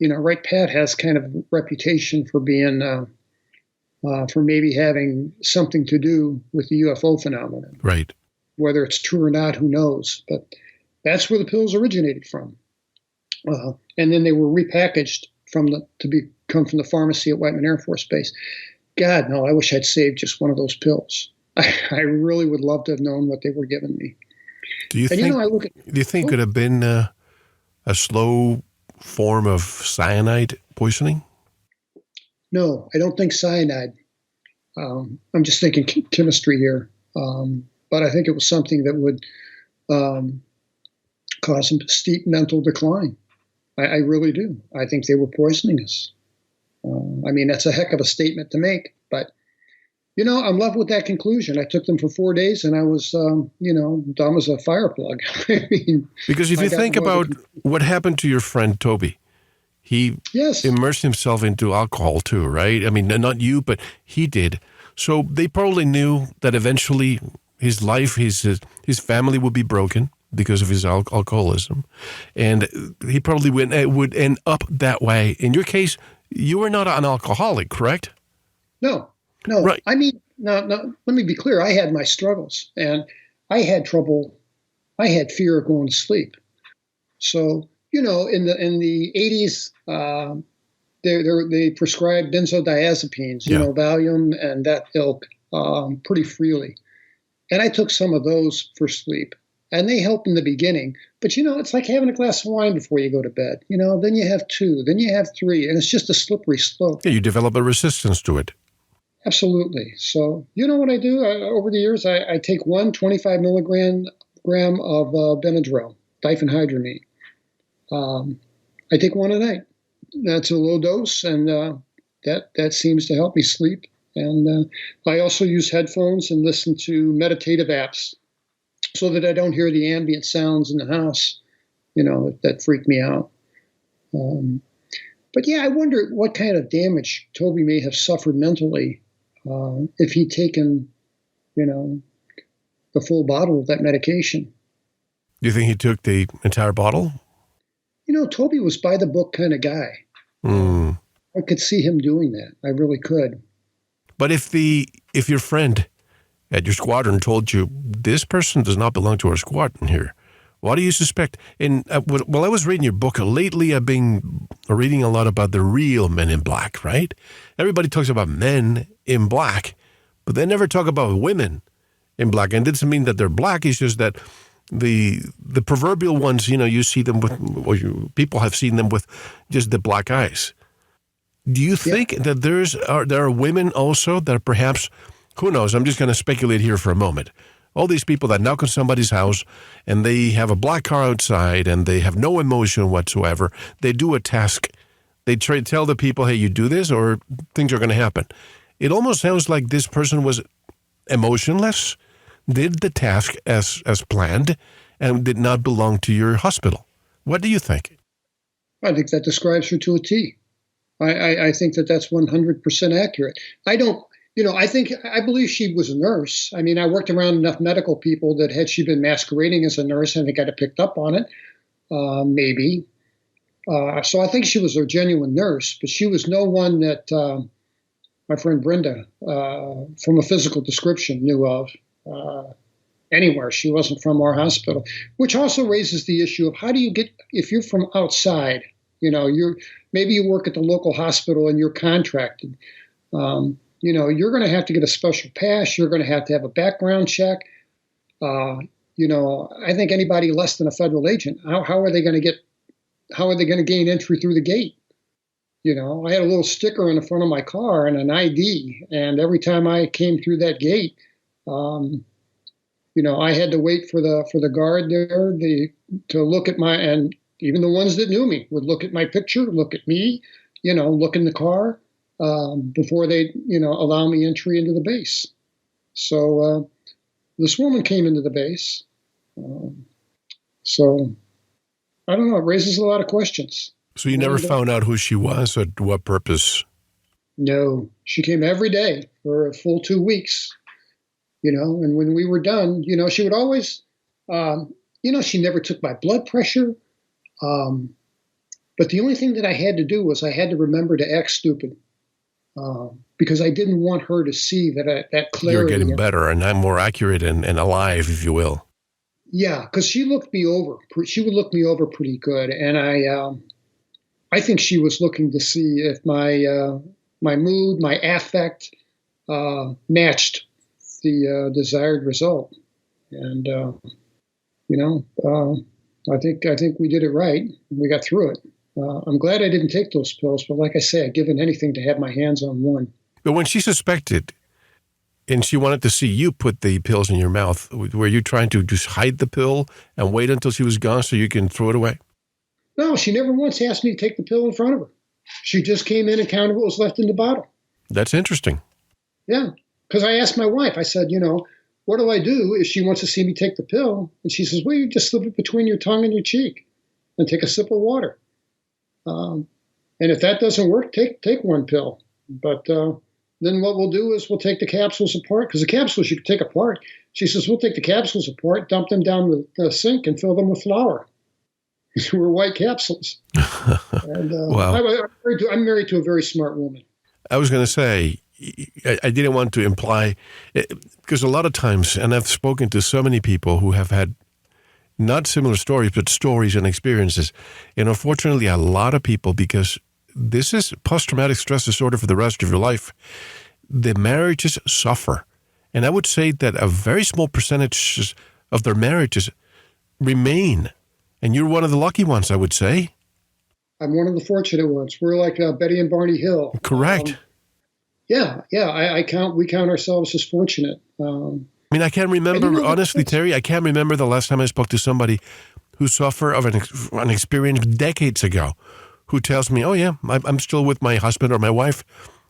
Wright-Pat has kind of a reputation for being, for maybe having something to do with the UFO phenomenon. Right. Whether it's true or not, who knows? But that's where the pills originated from. And then they were repackaged to come from the pharmacy at Whiteman Air Force Base. God, no, I wish I'd saved just one of those pills. I really would love to have known what they were giving me. Do you think it could have been a slow form of cyanide poisoning? No, I don't think cyanide. I'm just thinking chemistry here. But I think it was something that would cause some steep mental decline. I really do. I think they were poisoning us. That's a heck of a statement to make. But, I'm left with that conclusion. I took them for 4 days and I was, dumb as a fire plug. Because if you think about what happened to your friend Toby, he immersed himself into alcohol too, right? Not you, but he did. So they probably knew that eventually his life, his family would be broken because of his alcoholism. And he probably would end up that way. In your case, you were not an alcoholic, correct? No. Right. No, let me be clear. I had my struggles and I had trouble. I had fear of going to sleep. So, in the 80s, they prescribed benzodiazepines, Valium and that ilk, pretty freely. And I took some of those for sleep. And they help in the beginning. But, it's like having a glass of wine before you go to bed. Then you have 2, then you have 3, and it's just a slippery slope. Yeah, you develop a resistance to it. Absolutely. So, what I do? Over the years, I take 25 milligram of Benadryl, diphenhydramine. I take 1 a night. That's a low dose, and that seems to help me sleep. And I also use headphones and listen to meditative apps, so that I don't hear the ambient sounds in the house, that freak me out. But yeah, I wonder what kind of damage Toby may have suffered mentally if he'd taken, the full bottle of that medication. Do you think he took the entire bottle? Toby was by the book kind of guy. I could see him doing that. I really could. But if your friend at your squadron told you, this person does not belong to our squadron here, what do you suspect? And while I was reading your book, lately I've been reading a lot about the real Men in Black, right? Everybody talks about men in black, but they never talk about women in black. And it doesn't mean that they're black, it's just that the proverbial ones, you see them with, or people have seen them with just the black eyes. Do you think that there are women also that perhaps, who knows, I'm just going to speculate here for a moment. All these people that knock on somebody's house and they have a black car outside and they have no emotion whatsoever. They do a task. They tell the people, hey, you do this or things are going to happen. It almost sounds like this person was emotionless, did the task as planned, and did not belong to your hospital. What do you think? I think that describes her to a T. I think that's 100% accurate. I believe she was a nurse. I worked around enough medical people that had she been masquerading as a nurse, I think I'd have picked up on it. maybe. So I think she was a genuine nurse, but she was no one that my friend Brenda, from a physical description, knew of anywhere. She wasn't from our hospital, which also raises the issue of how do you get, if you're from outside, maybe you work at the local hospital and you're contracted. You're going to have to get a special pass. You're going to have a background check. I think anybody less than a federal agent, how are they going to gain entry through the gate? I had a little sticker in the front of my car and an ID, and every time I came through that gate, I had to wait for the guard there to look at and even the ones that knew me would look at my picture, look at me, look in the car before they, allow me entry into the base. So this woman came into the base. So I don't know. It raises a lot of questions. So you never found out who she was or to what purpose? No, she came every day for a full 2 weeks. And when we were done, she would always, she never took my blood pressure. But the only thing that I had to do was I had to remember to act stupid because I didn't want her to see that clarity. You're getting better and I'm more accurate and alive, if you will. Yeah, because she looked me over. She would look me over pretty good, and I think she was looking to see if my mood, my affect, matched the desired result. And I think we did it right. We got through it. I'm glad I didn't take those pills, but like I say, I'd given anything to have my hands on one. But when she suspected and she wanted to see you put the pills in your mouth, were you trying to just hide the pill and wait until she was gone so you can throw it away? No, she never once asked me to take the pill in front of her. She just came in and counted what was left in the bottle. That's interesting. Yeah, because I asked my wife, I said, what do I do if she wants to see me take the pill? And she says, well, you just slip it between your tongue and your cheek and take a sip of water. And if that doesn't work, take one pill. But then what we'll do is we'll take the capsules apart, because the capsules you can take apart. She says, we'll take the capsules apart, dump them down the sink, and fill them with flour. These were white capsules. And, wow. I'm married to a very smart woman. I was going to say, I didn't want to imply, because a lot of times, and I've spoken to so many people who have had not similar stories, but stories and experiences. And unfortunately, a lot of people, because this is post-traumatic stress disorder for the rest of your life, the marriages suffer. And I would say that a very small percentage of their marriages remain. And you're one of the lucky ones, I would say. I'm one of the fortunate ones. We're like Betty and Barney Hill. Correct. We count ourselves as fortunate. I can't remember, honestly, Terry, I can't remember the last time I spoke to somebody who suffered of an experience decades ago, who tells me, oh yeah, I'm still with my husband or my wife.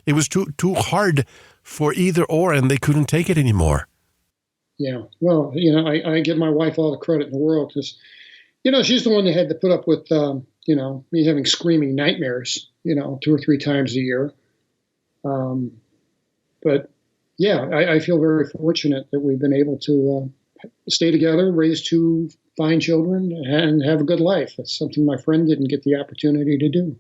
It was too hard for either or, and they couldn't take it anymore. Yeah, well, I give my wife all the credit in the world because, she's the one that had to put up with, me having screaming nightmares, 2 or 3 times a year. But yeah, I feel very fortunate that we've been able to stay together, raise 2 fine children, and have a good life. That's something my friend didn't get the opportunity to do.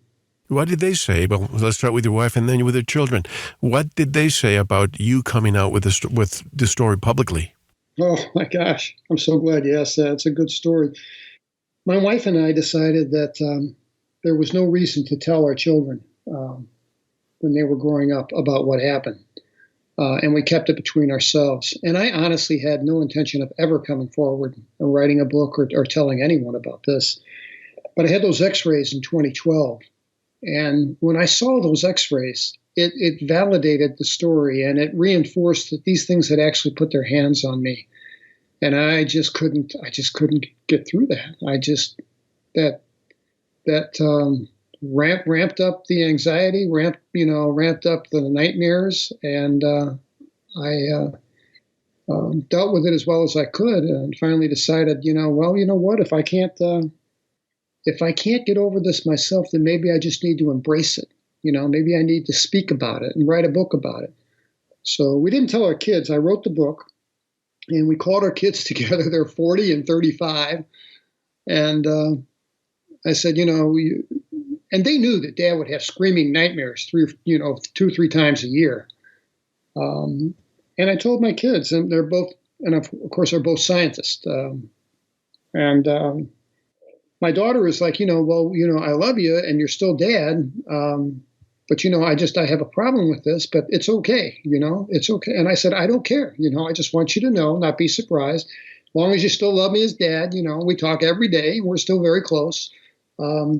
What did they say? Well, let's start with your wife and then with your children. What did they say about you coming out with this story publicly? Oh, my gosh. I'm so glad you asked that. It's a good story. My wife and I decided that there was no reason to tell our children when they were growing up about what happened. And we kept it between ourselves. And I honestly had no intention of ever coming forward and writing a book or telling anyone about this. But I had those x-rays in 2012. And when I saw those x-rays, it validated the story and it reinforced that these things had actually put their hands on me. And I just couldn't get through that. Ramped up the anxiety, ramped up the nightmares, and I dealt with it as well as I could, and finally decided, what? If I can't get over this myself, then maybe I just need to embrace it. Maybe I need to speak about it and write a book about it. So we didn't tell our kids. I wrote the book, and we called our kids together. They're 40 and 35, and I said, and they knew that Dad would have screaming nightmares 2-3 times a year. And I told my kids, and they're both, and of course, they're both scientists. And my daughter is like, I love you, and you're still Dad. But, I have a problem with this, but it's okay, it's okay. And I said, I don't care, I just want you to know, not be surprised. As long as you still love me as Dad, we talk every day. We're still very close, but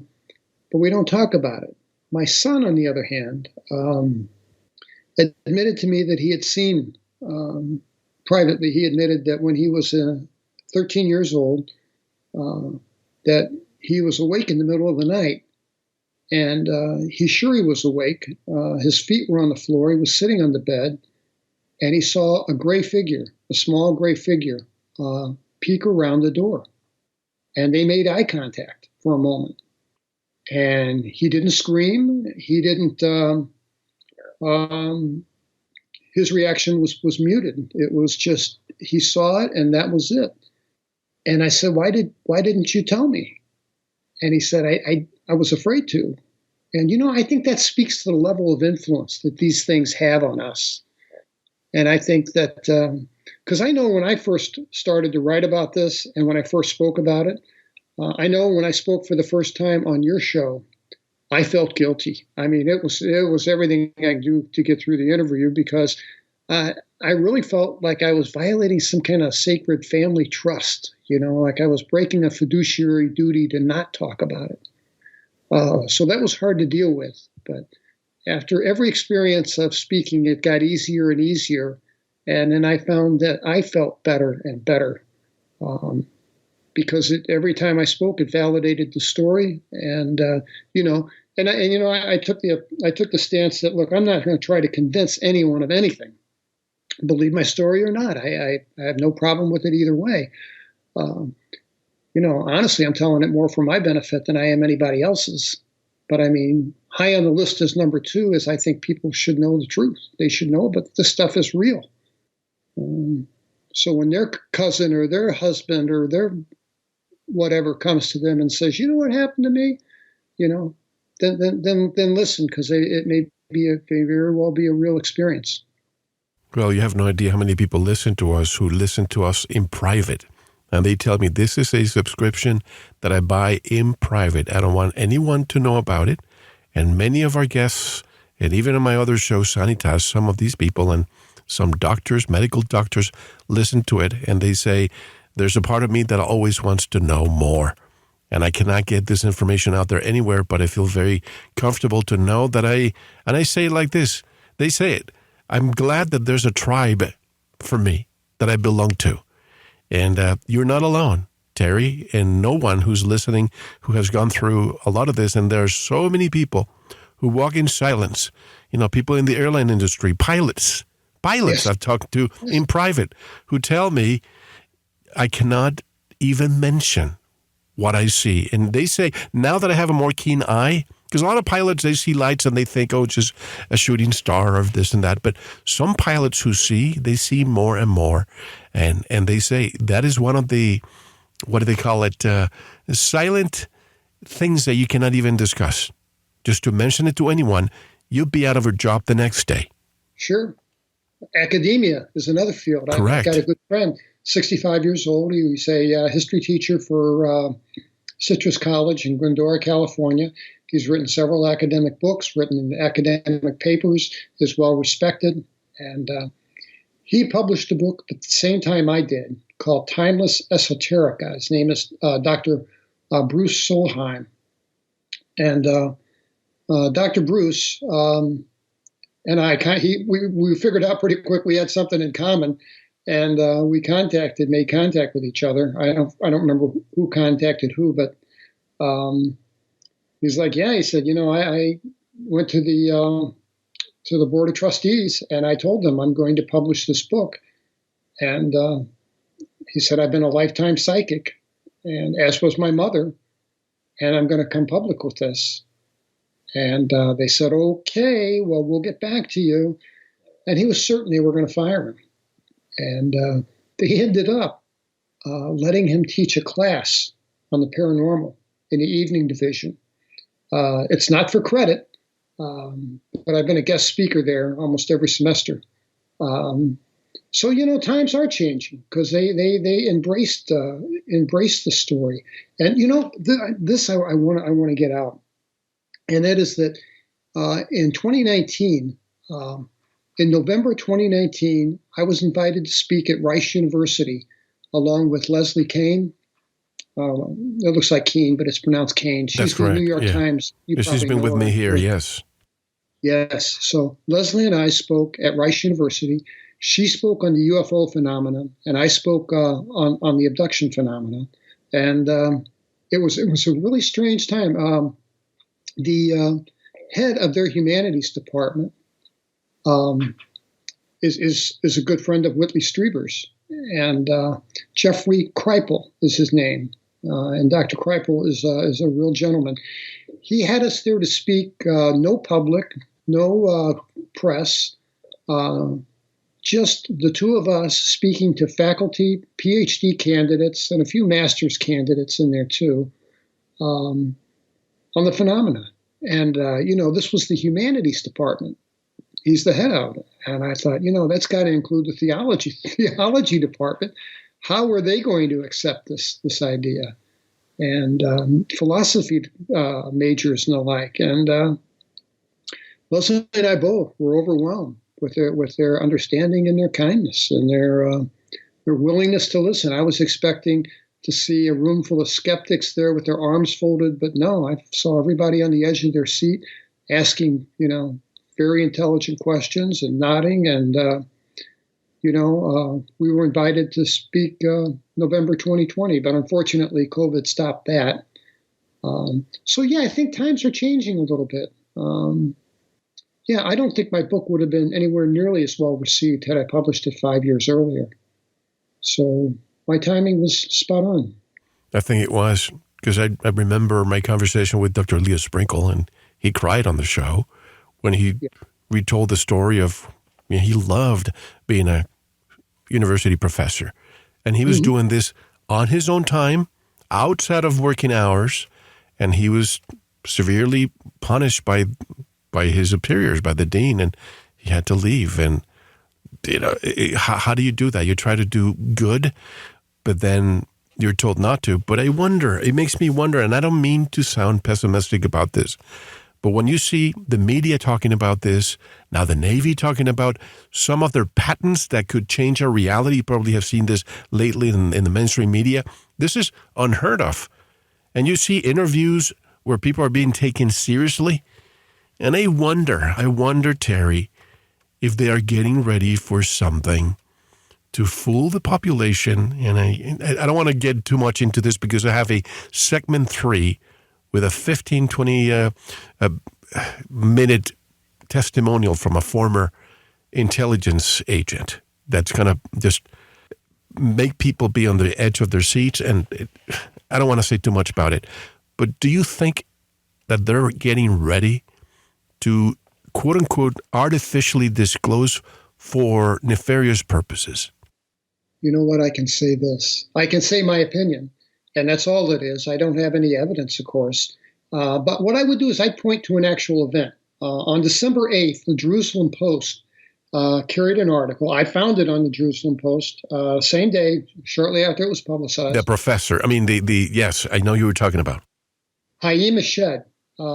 we don't talk about it. My son, on the other hand, admitted to me that he had seen, privately, he admitted that when he was 13 years old, that he was awake in the middle of the night. And he's sure he was awake. His feet were on the floor. He was sitting on the bed, and he saw a gray figure, a small gray figure, peek around the door. And they made eye contact for a moment. And he didn't scream. He didn't. His reaction was muted. It was just he saw it, and that was it. And I said, "Why didn't you tell me?" And he said, I was afraid to. And, I think that speaks to the level of influence that these things have on us. And I think that, because I know when I first started to write about this and when I first spoke about it, I know when I spoke for the first time on your show, I felt guilty. I mean, it was everything I could do to get through the interview because I really felt like I was violating some kind of sacred family trust, like I was breaking a fiduciary duty to not talk about it. So that was hard to deal with. But after every experience of speaking, it got easier and easier. And then I found that I felt better and better because every time I spoke, it validated the story. And, I took the stance that, look, I'm not going to try to convince anyone of anything. Believe my story or not. I have no problem with it either way. Honestly, I'm telling it more for my benefit than I am anybody else's. But I mean, high on the list as number 2 is I think people should know the truth. They should know, but this stuff is real. So when their cousin or their husband or their whatever comes to them and says, you know what happened to me, then listen, because it may very well be a real experience. Well, you have no idea how many people listen to us who listen to us in private. And they tell me this is a subscription that I buy in private. I don't want anyone to know about it. And many of our guests, and even on my other show, Sanitas, some of these people and some doctors, medical doctors, listen to it. And they say, there's a part of me that always wants to know more. And I cannot get this information out there anywhere, but I feel very comfortable to know that and I say it like this. They say it. I'm glad that there's a tribe for me that I belong to. And you're not alone, Terry, and no one who's listening who has gone through a lot of this. And there are so many people who walk in silence. People in the airline industry, pilots yes. I've talked to in private who tell me I cannot even mention what I see. And they say, now that I have a more keen eye, because a lot of pilots, they see lights and they think, oh, it's just a shooting star of this and that. But some pilots who see, they see more and more. And they say that is one of the, what do they call it, silent things that you cannot even discuss. Just to mention it to anyone, you'll be out of a job the next day. Sure. Academia is another field. Correct. I've got a good friend, 65 years old. He's a history teacher for Citrus College in Glendora, California. He's written several academic books, written academic papers, is well respected. And he published a book at the same time I did called Timeless Esoterica. His name is Dr. Bruce Solheim. And Dr. Bruce and I, we figured out pretty quick we had something in common. And we made contact with each other. I don't remember who contacted who, but he's like, yeah, he said, I went to the board of trustees and I told them I'm going to publish this book. And he said, I've been a lifetime psychic, and as was my mother, and I'm going to come public with this. And they said, okay, well, we'll get back to you. And he was certain they were going to fire him. And they ended up letting him teach a class on the paranormal in the evening division. It's not for credit, but I've been a guest speaker there almost every semester. So times are changing because they embraced the story, and this I want to get out, and that is that in 2019, in November 2019, I was invited to speak at Rice University along with Leslie Kean. It looks like Kean, but it's pronounced Kane. She's the New York Times. She's been with me here, yes. Yes. So Leslie and I spoke at Rice University. She spoke on the UFO phenomenon, and I spoke on the abduction phenomenon. And it was a really strange time. The head of their humanities department is a good friend of Whitley Strieber's, and Jeffrey Kripal is his name. And Dr. Kripal is a real gentleman. He had us there to speak, no public, no press, just the two of us speaking to faculty, PhD candidates, and a few master's candidates in there too, on the phenomena. And, this was the humanities department. He's the head of it. And I thought, that's got to include the theology department. How are they going to accept this idea? And philosophy majors and the like. And Leslie and I both were overwhelmed with their understanding and their kindness and their willingness to listen. I was expecting to see a room full of skeptics there with their arms folded, but no, I saw everybody on the edge of their seat asking, very intelligent questions and nodding. And we were invited to speak November 2020, but unfortunately, COVID stopped that. I think times are changing a little bit. I don't think my book would have been anywhere nearly as well received had I published it 5 years earlier. So my timing was spot on. I think it was, because I remember my conversation with Dr. Leah Sprinkle, and he cried on the show when he retold the story of, he loved being a university professor. And he was doing this on his own time, outside of working hours, and he was severely punished by his superiors, by the dean, and he had to leave. And how do you do that? You try to do good, but then you're told not to. But it makes me wonder, and I don't mean to sound pessimistic about this, but when you see the media talking about this, now the Navy talking about some of their patents that could change our reality, you probably have seen this lately in the mainstream media, this is unheard of. And you see interviews where people are being taken seriously, and I wonder, Terry, if they are getting ready for something to fool the population. And I don't want to get too much into this because I have a segment 3 with a 15, 20 minute testimonial from a former intelligence agent that's going to just make people be on the edge of their seats. And I don't want to say too much about it, but do you think that they're getting ready to, quote unquote, artificially disclose for nefarious purposes? You know what? I can say this. I can say my opinion, and that's all it is. I don't have any evidence, of course. But what I would do is I'd point to an actual event. On December 8th, the Jerusalem Post carried an article. I found it on the Jerusalem Post, same day, shortly after it was publicized. The professor, yes, I know you were talking about. Haim Eshed.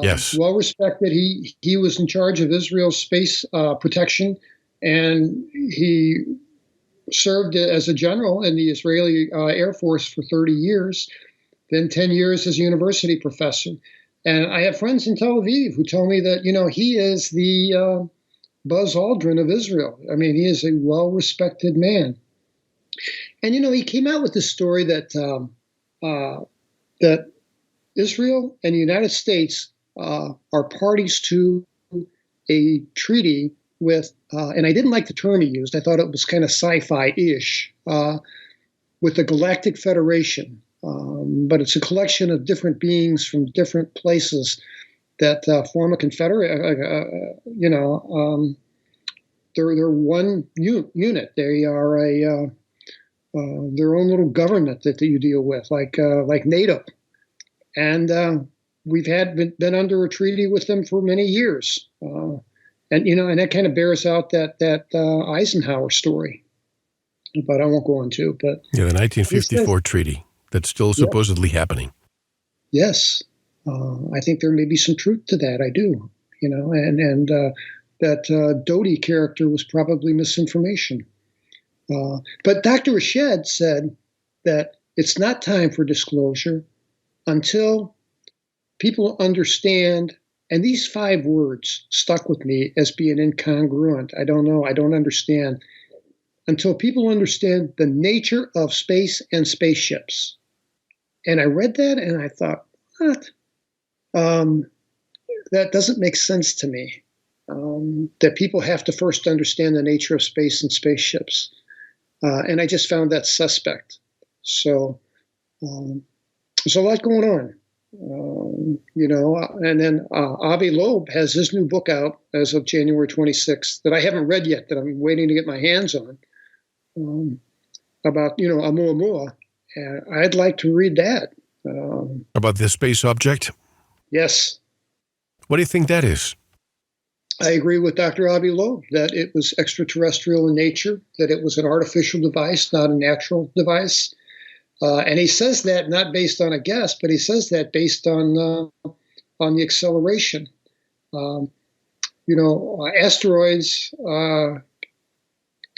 Yes. Well respected. He was in charge of Israel's space protection, and he served as a general in the Israeli Air Force for 30 years, then 10 years as a university professor. And I have friends in Tel Aviv who tell me that, he is the Buzz Aldrin of Israel. He is a well-respected man. And, he came out with this story that that Israel and the United States are parties to a treaty with, and I didn't like the term he used. I thought it was kind of sci-fi-ish, with the Galactic Federation. But it's a collection of different beings from different places that form a they're one unit. They are their own little government that you deal with, like NATO. And we've been under a treaty with them for many years. And that kind of bears out that Eisenhower story. But I won't go into. But the 1954 treaty that's still supposedly happening. Yes, I think there may be some truth to that. I do. And that Doty character was probably misinformation. But Dr. Rashed said that it's not time for disclosure until people understand. And these 5 words stuck with me as being incongruent. I don't know. I don't understand. Until people understand the nature of space and spaceships. And I read that and I thought, what? That doesn't make sense to me. That people have to first understand the nature of space and spaceships. And I just found that suspect. So there's a lot going on. And then Avi Loeb has his new book out as of January 26th that I haven't read yet, that I'm waiting to get my hands on, about, Oumuamua. And I'd like to read that. About the space object? Yes. What do you think that is? I agree with Dr. Avi Loeb that it was extraterrestrial in nature, that it was an artificial device, not a natural device. And he says that not based on a guess, but he says that based on the acceleration. Asteroids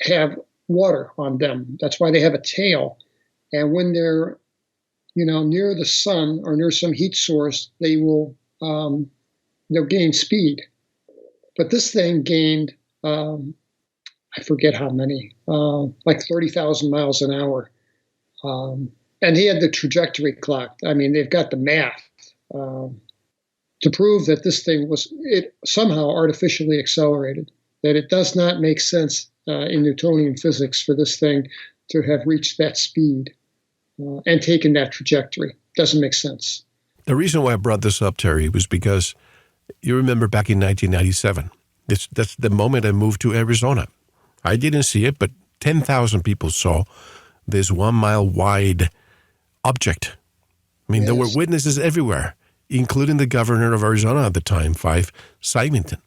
have water on them. That's why they have a tail. And when they're, near the sun or near some heat source, they will they'll gain speed. But this thing gained, I forget how many, like 30,000 miles an hour. And he had the trajectory clocked. I mean, they've got the math to prove that this thing was somehow artificially accelerated, that it does not make sense in Newtonian physics for this thing to have reached that speed and taken that trajectory. Doesn't make sense. The reason why I brought this up, Terry, was because you remember back in 1997, that's the moment I moved to Arizona. I didn't see it, but 10,000 people saw this 1 mile wide object. I mean, There were witnesses everywhere, including the governor of Arizona at the time, Symington.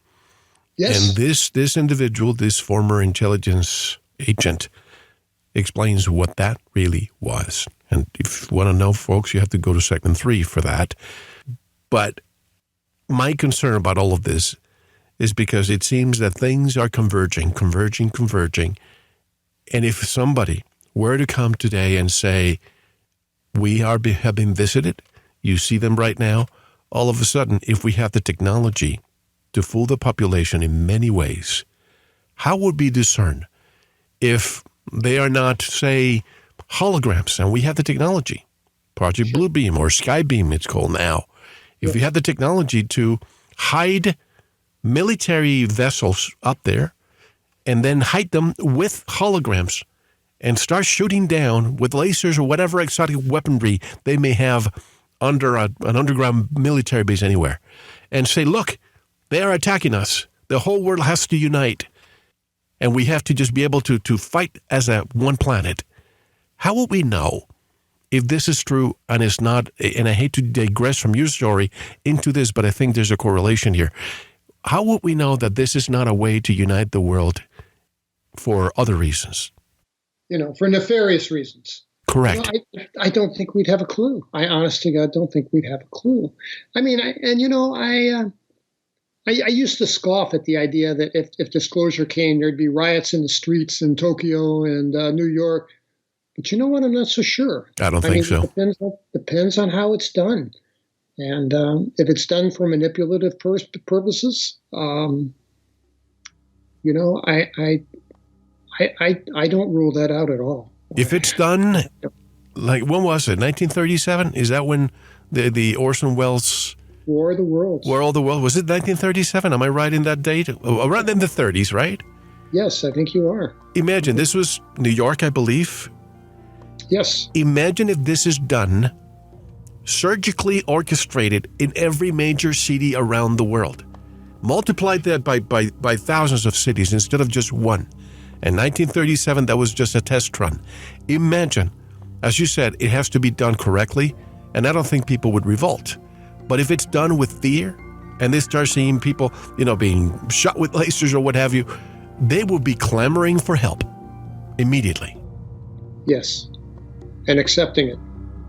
Yes. And this individual, this former intelligence agent, explains what that really was. And if you want to know, folks, you have to go to segment 3 for that. But my concern about all of this is because it seems that things are converging. And if somebody were to come today and say, we have been visited, you see them right now, all of a sudden, if we have the technology to fool the population in many ways, how would we discern if they are not, say, holograms, and we have the technology, Project Bluebeam or Skybeam it's called now. If we have the technology to hide military vessels up there and then hide them with holograms and start shooting down with lasers or whatever exotic weaponry they may have under an underground military base anywhere, and say, look, they are attacking us. The whole world has to unite, and we have to just be able to fight as one planet. How will we know if this is true and it's not? And I hate to digress from your story into this, but I think there's a correlation here. How would we know that this is not a way to unite the world for other reasons? For nefarious reasons. Correct. I don't think we'd have a clue. I honest to God don't think we'd have a clue. I mean, I used to scoff at the idea that if disclosure came, there'd be riots in the streets in Tokyo and New York. But you know what? I'm not so sure. I don't think so. It depends on how it's done. And if it's done for manipulative purposes, I don't rule that out at all. If it's done, like, when was it? 1937? Is that when the Orson Welles War of the Worlds? War of the Worlds. Was it 1937? Am I right in that date? Around in the 30s, right? Yes, I think you are. Imagine, this was New York, I believe. Yes. Imagine if this is done, surgically orchestrated in every major city around the world. Multiply that by thousands of cities instead of just one. In 1937, that was just a test run. Imagine, as you said, it has to be done correctly. And I don't think people would revolt. But if it's done with fear, and they start seeing people, being shot with lasers or what have you, they will be clamoring for help immediately. Yes, and accepting it.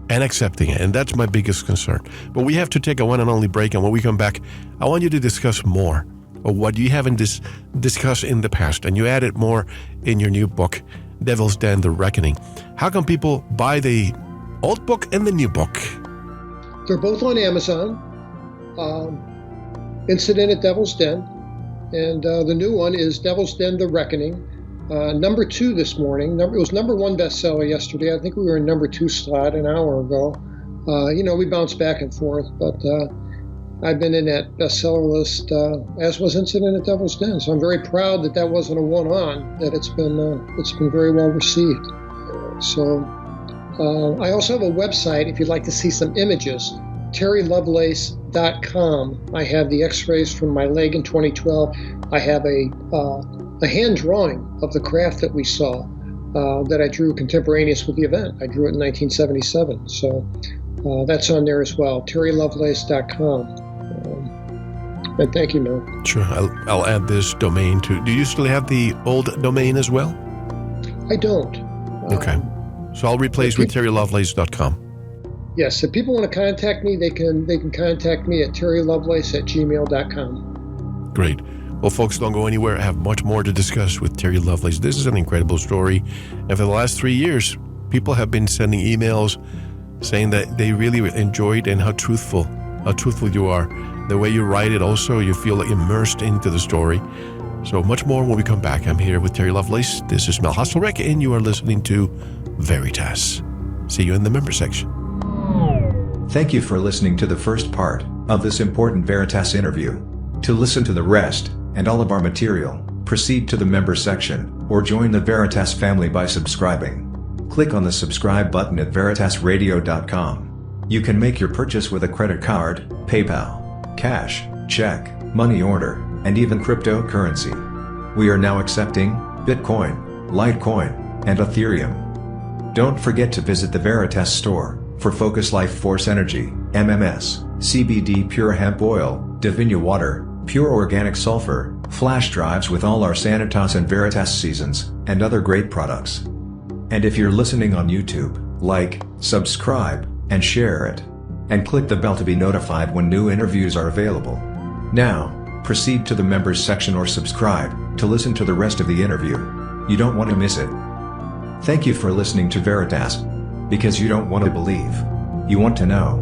And that's my biggest concern. But we have to take a one and only break, and when we come back, I want you to discuss more of what you haven't discussed in the past, and you added more in your new book, Devil's Den, The Reckoning. How can people buy the old book and the new book? They're both on Amazon. Incident at Devil's Den, and the new one is Devil's Den, The Reckoning. Number 2 this morning. It was number 1 bestseller yesterday. I think we were in number 2 slot an hour ago. We bounce back and forth, but I've been in that bestseller list, as was Incident at Devil's Den. So I'm very proud that wasn't a one-on, that it's been very well received. So I also have a website if you'd like to see some images, terrylovelace.com. I have the x-rays from my leg in 2012. I have a hand drawing of the craft that we saw that I drew contemporaneous with the event. I drew it in 1977. So that's on there as well, terrylovelace.com. And thank you, Mel. Sure. I'll add this domain to. Do you still have the old domain as well? I don't. Okay. So I'll replace with terrylovelace.com. Yes, if people want to contact me, they can contact me at terrylovelace@gmail.com. Great. Well, folks, don't go anywhere. I have much more to discuss with Terry Lovelace. This is an incredible story. And for the last 3 years, people have been sending emails saying that they really enjoyed and how truthful you are. The way you write it also, you feel like immersed into the story. So much more when we come back. I'm here with Terry Lovelace. This is Mel Hasselrick, and you are listening to Veritas. See you in the member section. Thank you for listening to the first part of this important Veritas interview. To listen to the rest and all of our material, proceed to the member section or join the Veritas family by subscribing. Click on the subscribe button at veritasradio.com. You can make your purchase with a credit card, PayPal, cash, check, money order, and even cryptocurrency. We are now accepting Bitcoin, Litecoin, and Ethereum. Don't forget to visit the Veritas store for Focus Life Force Energy, MMS, CBD Pure Hemp Oil, Divinia Water, Pure Organic Sulfur, flash drives with all our Sanitas and Veritas seasons, and other great products. And if you're listening on YouTube, like, subscribe, and share it. And click the bell to be notified when new interviews are available. Now, proceed to the members section or subscribe to listen to the rest of the interview. You don't want to miss it. Thank you for listening to Veritas. Because you don't want to believe. You want to know.